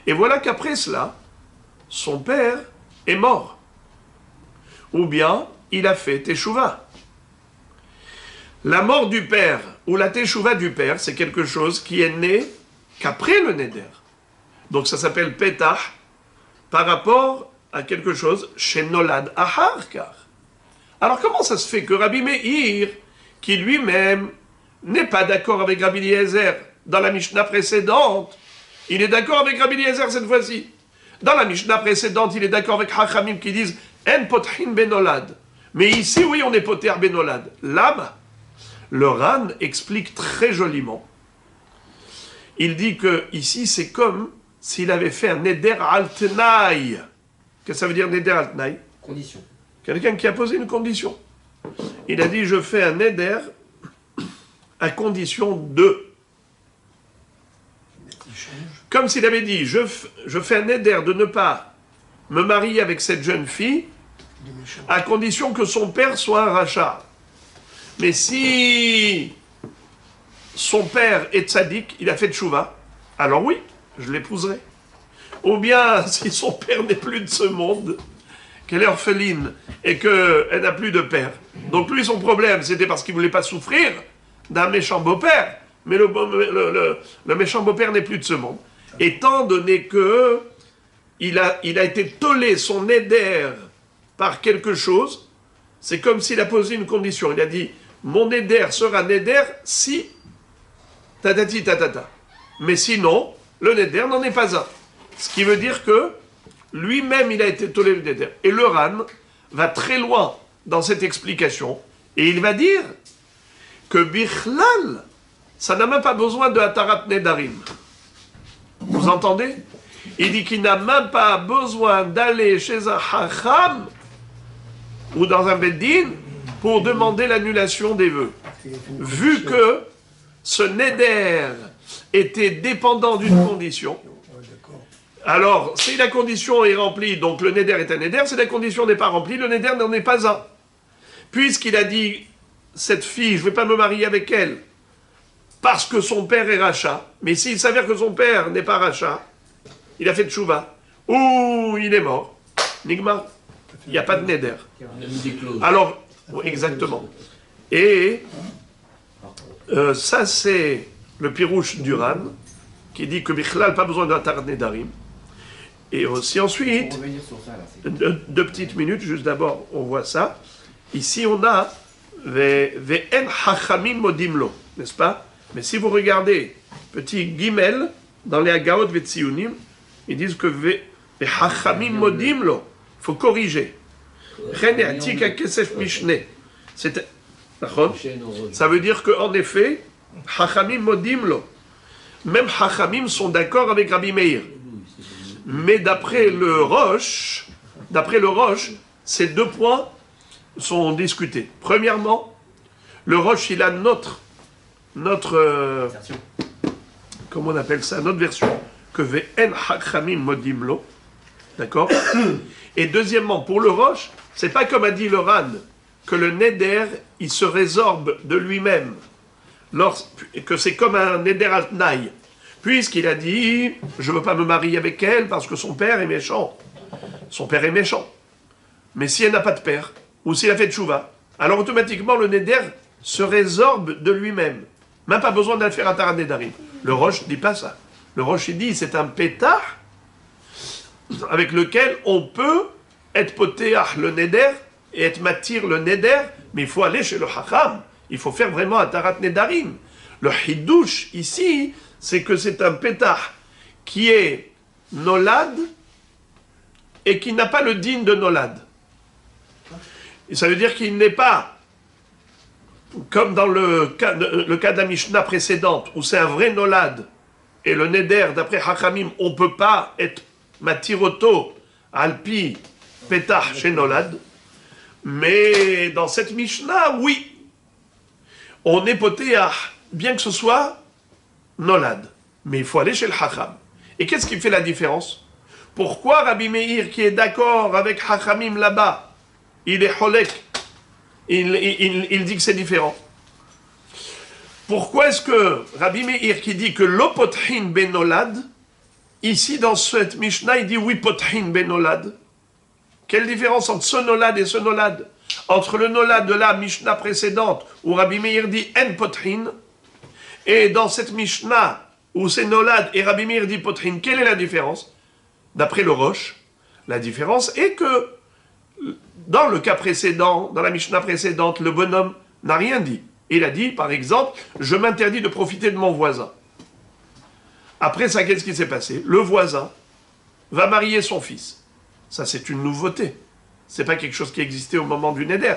Et voilà qu'après cela, son père est mort. Ou bien, il a fait Teshuva. La mort du père ou la Teshuva du père, c'est quelque chose qui est né qu'après le Neder. Donc ça s'appelle Petah par rapport à quelque chose chez Nolad Aharkar. Alors comment ça se fait que Rabbi Meir, qui lui-même n'est pas d'accord avec Rabbi Eliezer dans la Mishnah précédente, il est d'accord avec Rabbi Eliezer cette fois-ci. Dans la Mishnah précédente, il est d'accord avec Hachamim qui disent En pothin benolad. Mais ici, oui, on est poter benolad. Lama. Le Ran explique très joliment. Il dit que ici, c'est comme s'il avait fait un neder al-tnaï. Qu'est-ce que ça veut dire neder al-tnaï? Condition. Quelqu'un qui a posé une condition. Il a dit, je fais un neder à condition de. Comme s'il avait dit, je fais un neder de ne pas me marier avec cette jeune fille à condition que son père soit un rachat. Mais si son père est tzaddik, il a fait tchouva, alors oui, je l'épouserai. Ou bien, si son père n'est plus de ce monde, qu'elle est orpheline et qu'elle n'a plus de père. Donc lui, son problème, c'était parce qu'il ne voulait pas souffrir d'un méchant beau-père. Mais le méchant beau-père n'est plus de ce monde. Étant donné que il a été tollé son éder par quelque chose, c'est comme s'il a posé une condition. Il a dit, mon éder sera néder si tatati tatata. Mais sinon, le néder n'en est pas un. Ce qui veut dire que lui-même, il a été tollé le néder. Et le Ran va très loin dans cette explication. Et il va dire que Bichlal, ça n'a même pas besoin de Hatarat Nedarim. Vous entendez? Il dit qu'il n'a même pas besoin d'aller chez un Hacham ou dans un Beddin pour demander l'annulation des vœux. Vu que ce Neder était dépendant d'une condition, alors si la condition est remplie, donc le Neder est un Neder, si la condition n'est pas remplie, le Neder n'en est pas un. Puisqu'il a dit, cette fille, je ne vais pas me marier avec elle, parce que son père est rachat, mais s'il s'avère que son père n'est pas rachat, il a fait tchouva, ou il est mort, Nigma, il n'y a pas de Neder. Alors, oui, exactement. Et ça, c'est le pirouche du Ran, qui dit que Bichlal, pas besoin d'un tar Nedarim. Et aussi ensuite, deux petites minutes, juste d'abord, on voit ça. Ici, on a Ve'en Hachamim Modimlo, n'est-ce pas? Mais si vous regardez, petit Gimel, dans les Agaot Ve'Tzionim, ils disent que Ve'Hachamim Modimlo, il faut corriger. Ça veut dire qu'en effet, Hachamim Modimlo, même Hachamim sont d'accord avec Rabbi Meir. Mais d'après le Roche, ces deux points sont discutés. Premièrement, le Roche, il a notre comment on appelle ça, notre version, que Ve'en Hachamim Modimlo, d'accord? Et deuxiemement, pour le Roche, c'est pas comme a dit le Ran, que le Neder, il se résorbe de lui-même, que c'est comme un Neder al-Tnaï, puisqu'il a dit, je ne veux pas me marier avec elle parce que son père est méchant. Son père est méchant. Mais si elle n'a pas de père, ou s'il a fait tchouva, alors automatiquement le Neder se résorbe de lui-même. Même pas besoin d'en faire un Tarat Nedarim. Le Roche ne dit pas ça. Le Roche, il dit, c'est un pétard avec lequel on peut être potéach le Neder et être matir le Neder, mais il faut aller chez le Hacham. Il faut faire vraiment un Tarat Nedarim. Le Hidouche, ici, c'est que c'est un pétard qui est nolad et qui n'a pas le digne de nolad. Et ça veut dire qu'il n'est pas, comme dans le cas de la Mishnah précédente, où c'est un vrai nolad, et le Neder, d'après Hachamim, on ne peut pas être matiroto, alpi, pétard chez nolad, mais dans cette Mishnah, oui, on est potéach, bien que ce soit nolad, mais il faut aller chez le Hacham. Et qu'est-ce qui fait la différence? Pourquoi Rabbi Meir, qui est d'accord avec Hachamim là-bas, il est holek, il dit que c'est différent? Pourquoi est-ce que Rabbi Meir, qui dit que l'opothin benolad, ici dans cette Mishnah, il dit oui pothin benolad? Quelle différence entre ce nolad et ce nolad? Entre le nolad de la Mishnah précédente, où Rabbi Meir dit en pothin, et dans cette Mishnah, où c'est nolad et Rabbi Meir dit pothin, quelle est la différence? D'après le Roche, la différence est que dans le cas précédent, dans la Mishnah précédente, le bonhomme n'a rien dit. Il a dit, par exemple, je m'interdis de profiter de mon voisin. Après ça, qu'est-ce qui s'est passé? Le voisin va marier son fils. Ça, c'est une nouveauté. C'est pas quelque chose qui existait au moment du Neder.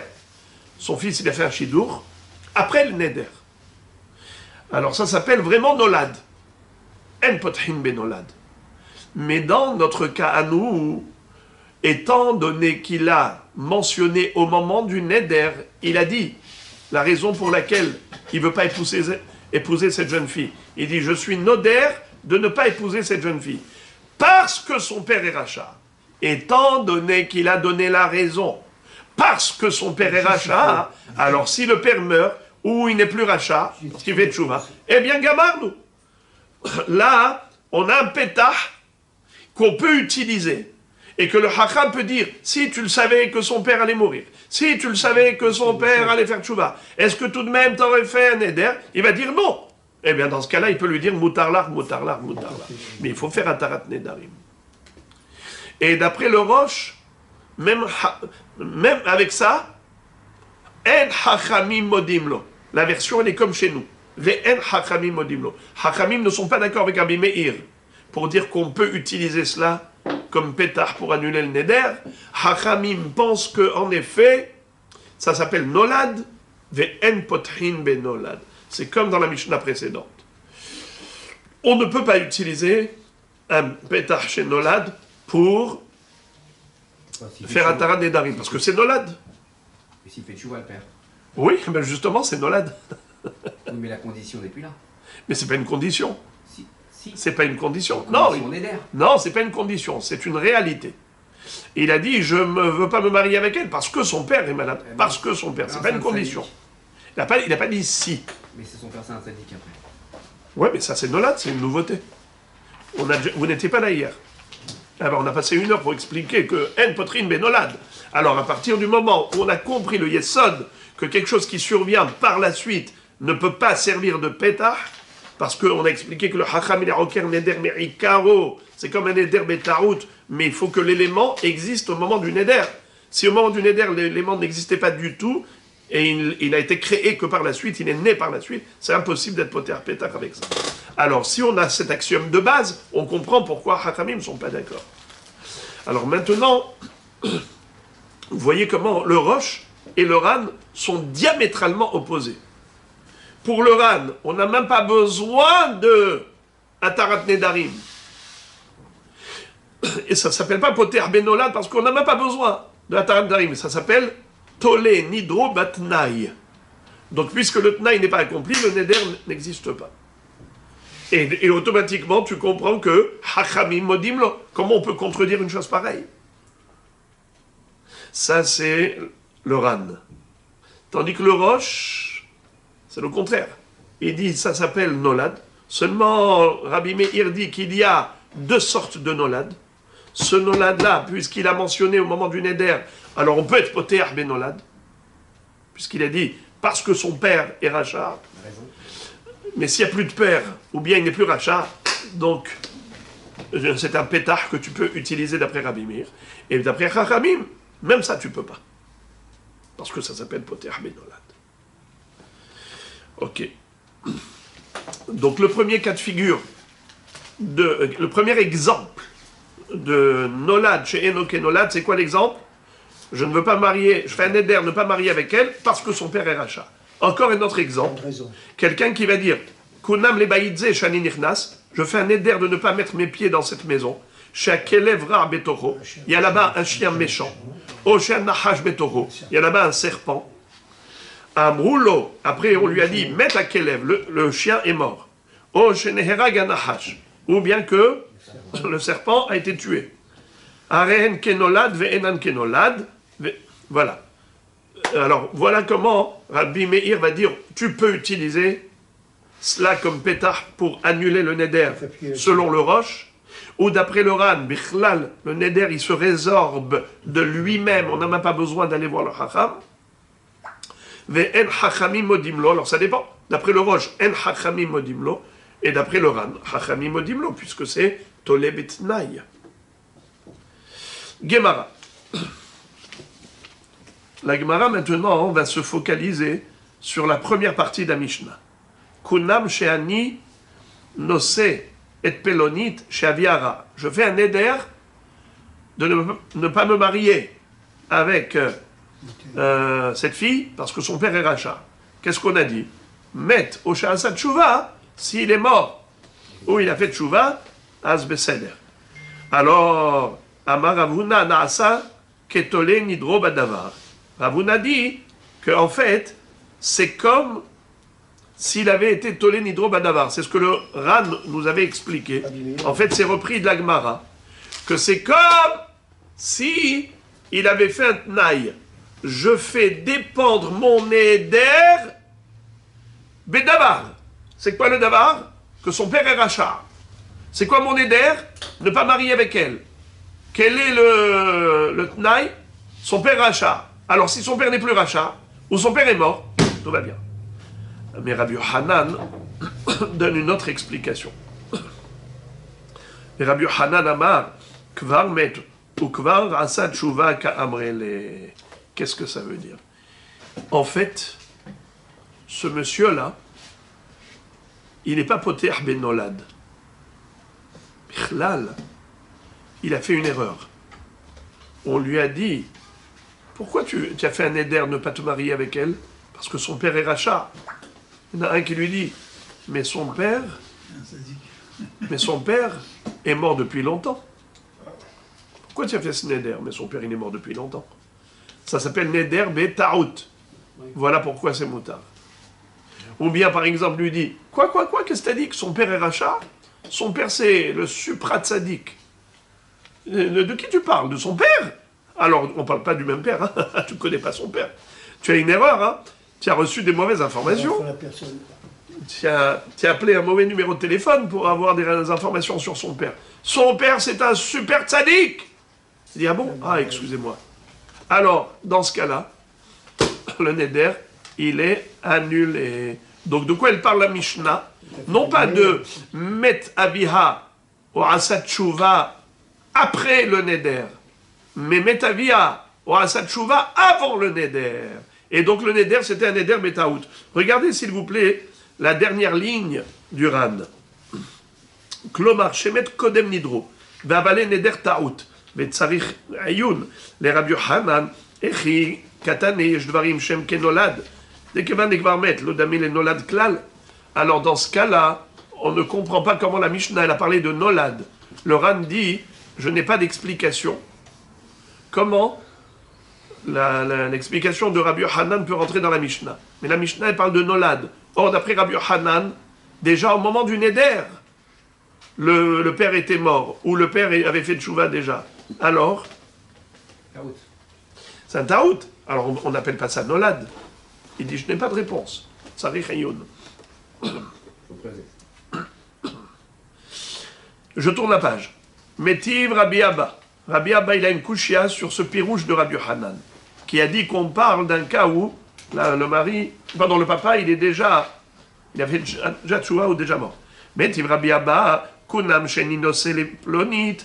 Son fils, il a fait un chidour après le Neder. Alors ça s'appelle vraiment nolad. En pothin benolad. Mais dans notre cas à nous, étant donné qu'il a mentionné au moment du Neder, il a dit la raison pour laquelle il ne veut pas épouser cette jeune fille. Il dit, je suis noder de ne pas épouser cette jeune fille. Parce que son père est rachat. Étant donné qu'il a donné la raison, parce que son père est rachat, alors si le père meurt, ou il n'est plus rachat, parce qu'il fait tchouva, eh bien, gamarnou. Là, on a un pétah qu'on peut utiliser. Et que le Hacham peut dire, si tu le savais que son père allait mourir, si tu le savais que son père allait faire tchouva, est-ce que tout de même t'aurais fait un éder? Il va dire non. Eh bien, dans ce cas-là, il peut lui dire moutarlar, moutarlar, moutarlar. Mais il faut faire atarat nedarim. Et d'après le Roche, même avec ça, en hachamim modimlo. La version, elle est comme chez nous. Les en hachamim modimlo. Hachamim ne sont pas d'accord avec Rabbi Meir pour dire qu'on peut utiliser cela comme pétard pour annuler le neder. Hachamim pense qu'en effet, ça s'appelle nolad, ve'en potrin be nolad. C'est comme dans la Mishnah précédente. On ne peut pas utiliser un pétard chez nolad pour faire un tarat nedarim, parce que c'est nolad. Et s'il fait tchouva, le père? Oui, ben justement, c'est nolad. Oui, mais la condition n'est plus là. Mais c'est pas une condition. Si. C'est pas une condition. Non, non, c'est pas une condition, c'est une réalité. Et il a dit, je ne veux pas me marier avec elle parce que son père est malade. Parce que son père, c'est pas une condition. Il n'a pas dit si. Mais c'est son père, c'est un sadique après. Ouais, mais ça c'est nolad, c'est une nouveauté. Vous n'étiez pas là hier. Alors on a passé 1 heure pour expliquer que en potrine ben nolad. Alors à partir du moment où on a compris le yesod, que quelque chose qui survient par la suite ne peut pas servir de pétah, parce qu'on a expliqué que le hacham il a roker neder me'ikaro, c'est comme un neder betarout, mais il faut que l'élément existe au moment du neder. Si au moment du neder l'élément n'existait pas du tout, et il a été créé que par la suite, il est né par la suite, c'est impossible d'être poter pétah avec ça. Alors si on a cet axiome de base, on comprend pourquoi hachamim ne sont pas d'accord. Alors maintenant, vous voyez comment le roche et le ran sont diamétralement opposés. Pour le ran, on n'a même pas besoin de atarat nedarim. Et ça ne s'appelle pas poter benolad parce qu'on n'a même pas besoin de atarat nedarim. Ça s'appelle tolé nidro batnaï. Donc puisque le tnaï n'est pas accompli, le neder n'existe pas. Et automatiquement, tu comprends que hachamim modimlo. Comment on peut contredire une chose pareille? Ça, c'est le ran. Tandis que le roche, c'est le contraire. Il dit, ça s'appelle nolad. Seulement, Rabbi Meir dit qu'il y a 2 sortes de nolad. Ce nolad-là, puisqu'il a mentionné au moment du neder, alors on peut être poter ben nolad, puisqu'il a dit, parce que son père est rachat. Mais s'il n'y a plus de père, ou bien il n'est plus rachat, donc c'est un pétard que tu peux utiliser d'après Rabbi Meir. Et d'après Chachamim, même ça tu peux pas. Parce que ça s'appelle poter benolad. Ok. Donc le premier cas de figure, le premier exemple de nolad chez Enoch et nolad, c'est quoi l'exemple? Je ne veux pas marier, je fais un éder, ne pas marier avec elle parce que son père est rachat. Encore un autre exemple. Quelqu'un qui va dire Kunam lebaïdze shani nichnas, je fais un éder de ne pas mettre mes pieds dans cette maison. Shakelevra betoro, il y a là-bas un chien méchant. Oshan nahash betoro, il y a là-bas un serpent. Amroulo, après on lui a dit mets à Kelev, le chien est mort. Osheneheraga nahash, ou bien que le serpent a été tué. Arehen kenolad ve'enan kenolad, voilà. Alors, voilà comment Rabbi Meir va dire, tu peux utiliser cela comme pétard pour annuler le neder selon le roche, ou d'après le ran, bichlal, le neder, il se résorbe de lui-même, on n'a même pas besoin d'aller voir le hacham. Ve'en hachamim modimlo, alors ça dépend. D'après le roche, en hachamim modimlo, et d'après le ran, hachamim modimlo, puisque c'est tolé betnaï. Gemara. La Gemara, maintenant, va se focaliser sur la première partie de la Mishnah. Kunam she'ani nose et pelonit she'aviara. Je fais un éder de ne pas me marier avec cette fille parce que son père est rachat. Qu'est-ce qu'on a dit? Met au sha'asa tshuva, s'il est mort ou il a fait tshuva, az beseder. Alors, Amar Ravuna Naasa ketole nidro badavar. Ravuna dit qu'en fait, c'est comme s'il avait été tolé nidro badavar. C'est ce que le Ran nous avait expliqué. En fait, c'est repris de la Gemara. Que c'est comme si il avait fait un tnaï. Je fais dépendre mon éder bedavar. C'est quoi le davar? Que son père est rachat. C'est quoi mon éder? Ne pas marier avec elle. Quel est le Tnaï? Son père Racha. Alors si son père n'est plus Racha, ou son père est mort, tout va bien. Mais Rabbi Yochanan donne une autre explication. Et Rabbi Yochanan Amar, Kvar met, ou Kvar Asa Tshuva Ka'amrele. Qu'est-ce que ça veut dire? En fait, ce monsieur-là, il n'est pas poter ben nolad. Bichlal, il a fait une erreur. On lui a dit, pourquoi tu as fait un éder ne pas te marier avec elle? Parce que son père est rachat. Il y en a un qui lui dit, mais son père est mort depuis longtemps. Pourquoi tu as fait ce neder? Mais son père il est mort depuis longtemps. Ça s'appelle neder betaout. Voilà pourquoi c'est moutard. Ou bien par exemple lui dit, quoi, qu'est-ce que t'as dit que son père est rachat? Son père c'est le supra tzaddik. De qui tu parles? De son père? Alors, on ne parle pas du même père, hein. Tu ne connais pas son père. Tu as une erreur, hein. Tu as reçu des mauvaises informations. Tu as appelé un mauvais numéro de téléphone pour avoir des informations sur son père. Son père, c'est un super tzaddik. Tu dis, ah bon? Ah, excusez-moi. Alors, dans ce cas-là, le neder, il est annulé. Donc, de quoi elle parle la Mishnah? Non pas de met aviha ou asat tshuva après le neder, mais metavia ou asat tshuva avant le neder. Et donc le neder, c'était un neder betaout. Regardez s'il vous plaît la dernière ligne du Ran. Klomar shemet kodem nidro, v'avale neder taout, v'tzarich ayun, le Rabbi Yochanan, echi katane yesh dvarim shem kenolad, dekevan ekvar met, l'odami le nolad klal. Alors dans ce cas-là, on ne comprend pas comment la Mishnah elle a parlé de nolad. Le Ran dit, je n'ai pas d'explication. Comment l'explication de Rabbi Yochanan peut rentrer dans la Mishnah? Mais la Mishnah elle parle de nolad. Or d'après Rabbi Yochanan, déjà au moment du neder, le père était mort, ou le père avait fait tchouva déjà. Alors, c'est un taout. Alors on n'appelle pas ça nolad. Il dit, je n'ai pas de réponse. Ça richayoun. Je tourne la page. Métiv Rabbi Abba. Rabbi Abba, il a une couchia sur ce pirouche de Rabbi Yochanan, qui a dit qu'on parle d'un cas où le papa, il a fait déjà tchouva ou déjà mort. Métiv Rabbi Abba, kunam sheninose plonit,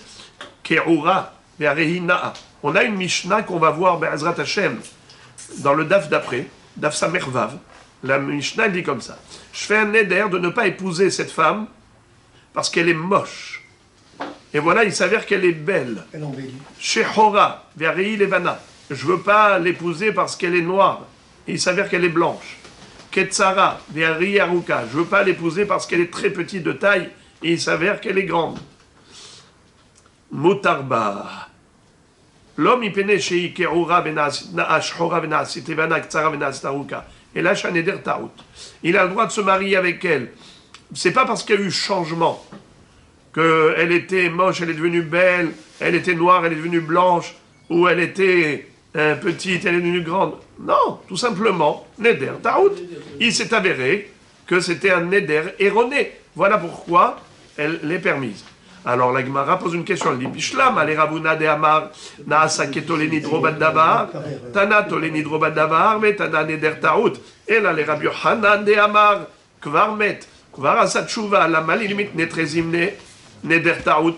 ke'ura, ve'arehina'a. On a une Mishnah qu'on va voir, Be'ezrat Hashem, dans le daf d'après, daf Samervav. La Mishnah dit comme ça. Je fais un neder de ne pas épouser cette femme parce qu'elle est moche. Et voilà, il s'avère qu'elle est belle. Elle embellit. Shehora, Verei Levana. Je ne veux pas l'épouser parce qu'elle est noire. Et il s'avère qu'elle est blanche. Ketsara, Verei Aruka. Je ne veux pas l'épouser parce qu'elle est très petite de taille. Et il s'avère qu'elle est grande. Mutarba. L'homme il pénètre chez Ikeura, Shehora, Venasitevana, Ketsara, Venasitaruka. Et là, Shaneder Taout. Il a le droit de se marier avec elle. C'est pas parce qu'il y a eu changement, qu'elle était moche, elle est devenue belle, elle était noire, elle est devenue blanche, ou elle était petite, elle est devenue grande. Non, tout simplement, Neder Taout. Il s'est avéré que c'était un Neder erroné. Voilà pourquoi elle est permise. Alors la Gemara pose une question, elle dit Bishlam, ale Ravuna de Amar, Naasa ketole nidro badavar, Tana tole nidro badavar, mais Tana neder taout, et là les Rabbi Yochanan de Amar, Kvar met, Kvar asat tshuva, la malimit netrezimne, neder taout,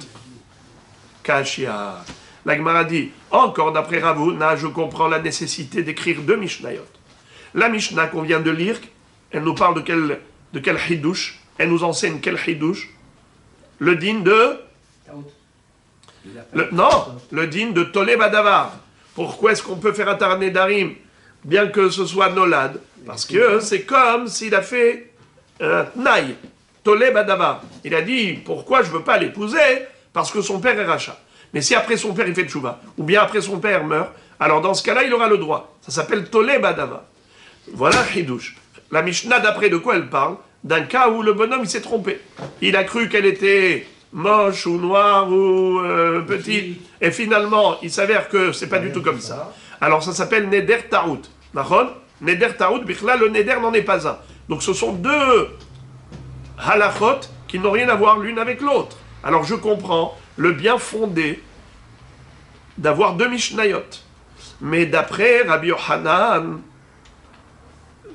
Kashia. La Gemara dit, encore d'après Ravuna, je comprends la nécessité d'écrire deux Mishnayot. La Mishnah qu'on vient de lire, elle nous parle de quel hidouche, elle nous enseigne quel hidouche. Le din de... le din de Tolé Badavar. Pourquoi est-ce qu'on peut faire un Tarné Darim, bien que ce soit Nolad? Parce que c'est comme s'il a fait un Tnaï, Tolé Badavar. Il a dit, pourquoi je ne veux pas l'épouser? Parce que son père est rachat. Mais si après son père il fait tchouva, ou bien après son père meurt, alors dans ce cas-là, il aura le droit. Ça s'appelle Tolé Badavar. Voilà Hidouche. La Mishnah d'après de quoi elle parle? D'un cas où le bonhomme il s'est trompé. Il a cru qu'elle était moche ou noire ou petite. Et finalement, il s'avère que c'est pas du tout comme ça. Alors ça s'appelle Neder Taout. D'accord? Neder Taout, Bichla, le Neder n'en est pas un. Donc ce sont deux halachot qui n'ont rien à voir l'une avec l'autre. Alors je comprends le bien fondé d'avoir 2 Mishnayot. Mais d'après Rabbi Yochanan,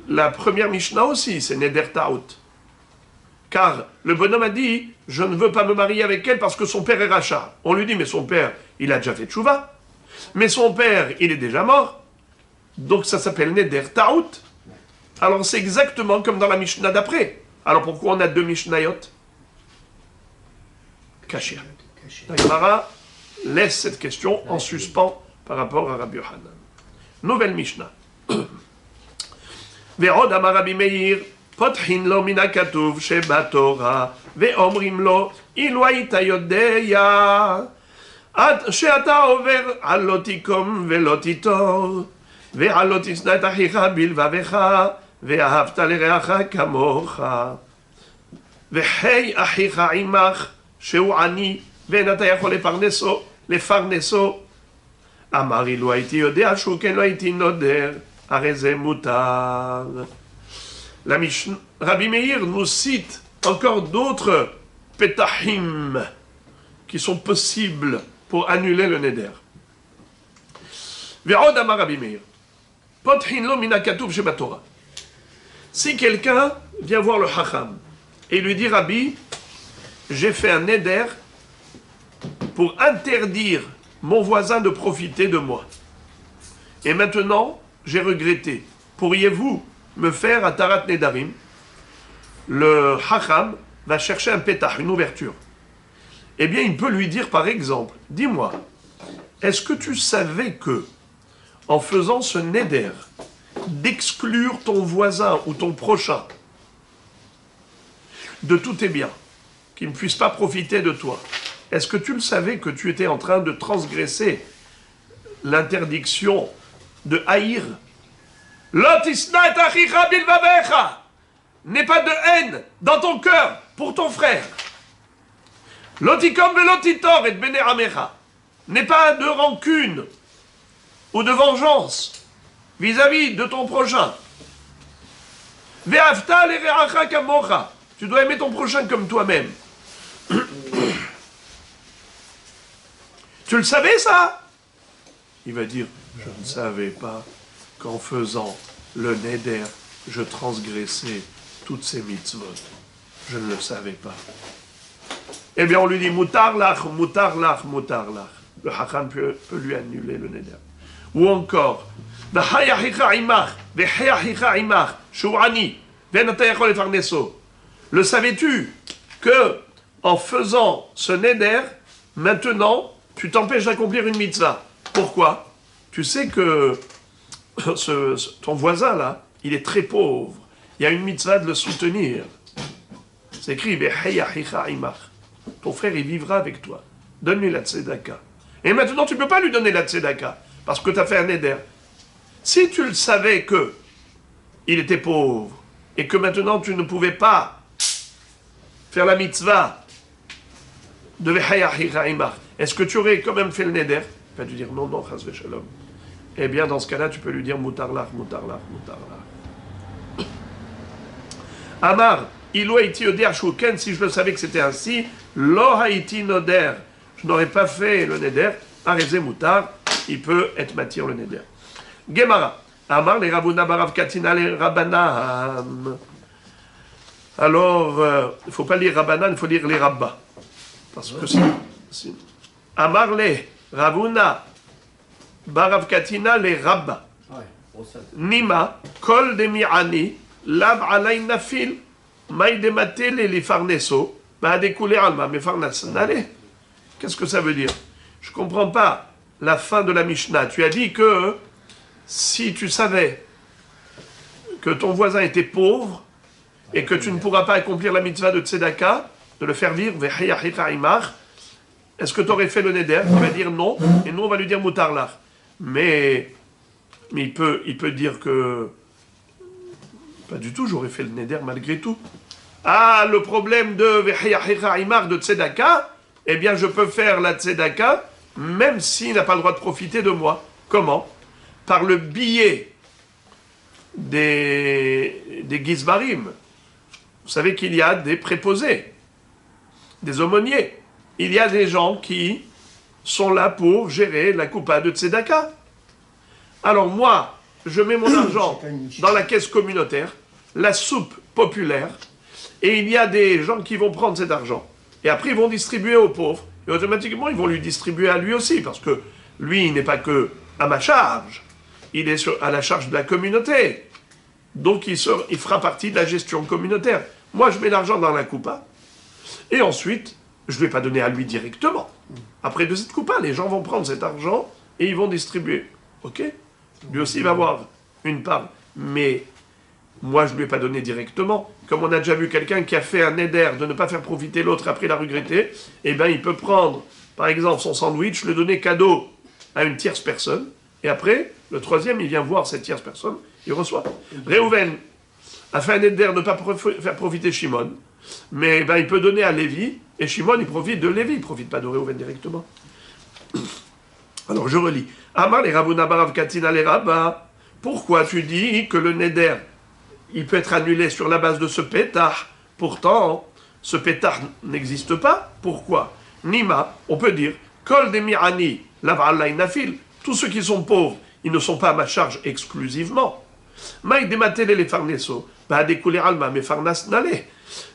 la première Mishnah aussi, c'est Neder Ta'ut. Car le bonhomme a dit, je ne veux pas me marier avec elle parce que son père est rachat. On lui dit, mais son père, il a déjà fait tchouva. Mais son père, il est déjà mort. Donc ça s'appelle Neder Ta'ut. Alors c'est exactement comme dans la Mishnah d'après. Alors pourquoi on a 2 Mishnayot? Kashir. La Gemara laisse cette question en suspens par rapport à Rabbi Yochanan. Nouvelle Mishnah. Ve'od amar Rabbi Meir, potchin lo min hakatuv shebatorah, ve'omrim lo, ilu hayta yodeya, ad she'ata over al lo tikom ve'lo titor, ve'al lo tisna et achicha bilvavecha, ve'ahavta l'reacha kamocha, ve'hei achicha imach, she'u ani, ve'en ata yachol lefarneso, amar ilu hayti yodea, shuken lo hayti noder, areze mutar. La Mishnah, Rabbi Meir nous cite encore d'autres petahim qui sont possibles pour annuler le neder. Ve'od amar Rabbi Meir, potchin lo min hakatuv shebatorah. Si quelqu'un vient voir le Chacham et lui dit, Rabbi, j'ai fait un neder pour interdire mon voisin de profiter de moi. Et maintenant, j'ai regretté. Pourriez-vous me faire un tarat nedarim? Le Chacham va chercher un pétah, une ouverture. Eh bien, il peut lui dire par exemple, dis-moi, est-ce que tu savais que, en faisant ce neder, d'exclure ton voisin ou ton prochain de tous tes biens, qu'il ne puisse pas profiter de toi, est-ce que tu le savais que tu étais en train de transgresser l'interdiction de haïr? Lotisna et achicha bilvavecha. N'aie pas de haine dans ton cœur pour ton frère. Lotikom velotitor et bene amecha. N'aie pas de rancune ou de vengeance vis-à-vis de ton prochain. Ve'avta l'reacha kamocha. Tu dois aimer ton prochain comme toi-même. Tu le savais ça? Il va dire, je ne savais pas qu'en faisant le neder, je transgressais toutes ces mitzvot. Je ne le savais pas. Eh bien, on lui dit, mutar lach, mutar lach, mutar lach. Le Chacham peut lui annuler le neder. Ou encore, le savais-tu que en faisant ce neder, maintenant, tu t'empêches d'accomplir une mitzvah? Pourquoi? Tu sais que ton voisin là, il est très pauvre. Il y a une mitzvah de le soutenir. C'est écrit, ton frère il vivra avec toi. Donne-lui la tzedaka. Et maintenant tu ne peux pas lui donner la tzedaka parce que tu as fait un neder. Si tu le savais que il était pauvre et que maintenant tu ne pouvais pas faire la mitzvah de est-ce que tu aurais quand même fait le neder? Il va te dire non, non, chas v'shalom. Eh bien, dans ce cas-là, tu peux lui dire mutarlach, mutarlach, mutarlach. Amar, ilo haiti oder shuken, si je le savais que c'était ainsi, lo haiti noder, je n'aurais pas fait le neder, areze mutar, il peut être matière le neder. Gemara, Amar, les Ravuna barav katina, les Rabbanan. Alors, il ne faut pas lire Rabbanan, il faut lire les Rabbas. Parce que c'est Amar, les Ravuna barav katina, les Rabbas. Nima, kol de mi'ani, lab alay nafil, maï de matel et les farneso, ma découlé alma, mais farnasnale. Qu'est-ce que ça veut dire? Je ne comprends pas la fin de la Mishnah. Tu as dit que si tu savais que ton voisin était pauvre et que tu ne pourras pas accomplir la mitzvah de tzedaka, de le faire vivre, est-ce que tu aurais fait le neder? Il va dire non, et nous on va lui dire mutarlach. Mais il peut dire que pas du tout, j'aurais fait le neder malgré tout. Ah, le problème de tzedaka, eh bien je peux faire la tzedaka même s'il n'a pas le droit de profiter de moi. Comment? Par le biais des gizbarim. Vous savez qu'il y a des préposés, des aumôniers. Il y a des gens qui sont là pour gérer la coupa de Tzedaka. Alors moi, je mets mon argent dans la caisse communautaire, la soupe populaire, et il y a des gens qui vont prendre cet argent. Et après, ils vont distribuer aux pauvres. Et automatiquement, ils vont lui distribuer à lui aussi, parce que lui, il n'est pas que à ma charge. Il est à la charge de la communauté. Donc, il fera partie de la gestion communautaire. Moi, je mets l'argent dans la coupa. Et ensuite, je ne vais pas donner à lui directement. Après de cette coupa, les gens vont prendre cet argent et ils vont distribuer. Ok? Lui aussi, il va avoir une part. Mais moi, je ne lui ai pas donné directement. Comme on a déjà vu quelqu'un qui a fait un éder de ne pas faire profiter l'autre après il a regretté, eh bien, il peut prendre, par exemple, son sandwich, le donner cadeau à une tierce personne. Et après, le troisième, il vient voir cette tierce personne, il reçoit. Réhouven a fait un éder de ne pas faire profiter Shimon. Mais ben, il peut donner à Lévi, et Shimon, il profite de Lévi, il ne profite pas de Réhouven directement. Alors, je relis. Amar les Rabouna Barav Katina les Rabba. Pourquoi tu dis que le neder, il peut être annulé sur la base de ce pétard? Pourtant, ce pétard n'existe pas. Pourquoi? Nima, on peut dire, Kol de Mirani, Lavrallah Nafil. Tous ceux qui sont pauvres, ils ne sont pas à ma charge exclusivement. Maï dématele les farneso, bah découler alma, mes farnas n'allez.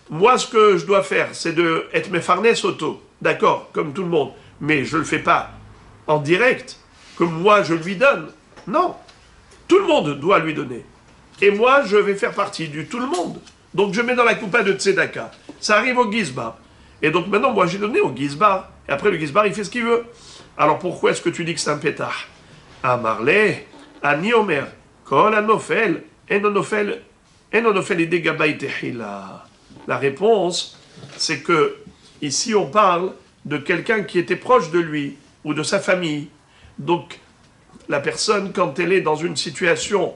Moi, ce que je dois faire, c'est de être mes farnes auto, d'accord, comme tout le monde, mais je ne le fais pas en direct, comme moi je lui donne. Non, tout le monde doit lui donner. Et moi, je vais faire partie du tout le monde. Donc, je mets dans la coupa de Tzedaka. Ça arrive au Gizbar. Et donc, maintenant, moi, j'ai donné au Gizbar. Et après, le Gizbar, il fait ce qu'il veut. Alors, pourquoi est-ce que tu dis que c'est un pétard? Amarle, Ani Omer, Kol Anofel, Enonofel, Ide Gabay Tehila. La réponse, c'est que, ici, on parle de quelqu'un qui était proche de lui, ou de sa famille. Donc, la personne, quand elle est dans une situation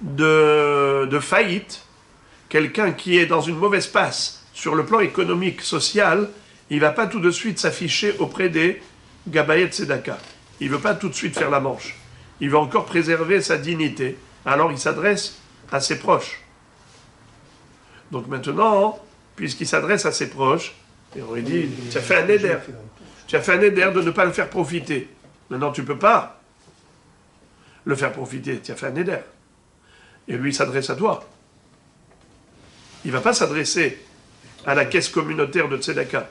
de faillite, quelqu'un qui est dans une mauvaise passe sur le plan économique, social, il ne va pas tout de suite s'afficher auprès des Gabayet Tzedaka. Il ne veut pas tout de suite faire la manche. Il veut encore préserver sa dignité. Alors il s'adresse à ses proches. Donc maintenant, puisqu'il s'adresse à ses proches, et on lui dit, tu as fait un éder. Tu as fait un éder de ne pas le faire profiter. Maintenant, tu ne peux pas le faire profiter. Tu as fait un éder. Et lui, il s'adresse à toi. Il ne va pas s'adresser à la caisse communautaire de Tzedaka.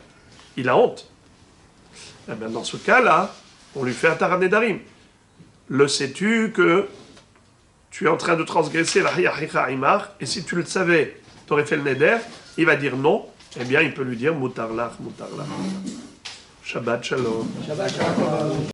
Il a honte. Et bien, dans ce cas-là, on lui fait un taranedarim. Le sais-tu que tu es en train de transgresser la hiyahicha imar, et si tu le savais, tu aurais fait le neder, il va dire non, eh bien, il peut lui dire mutarlach, mutarlach. Shabbat shalom. Shabbat shalom.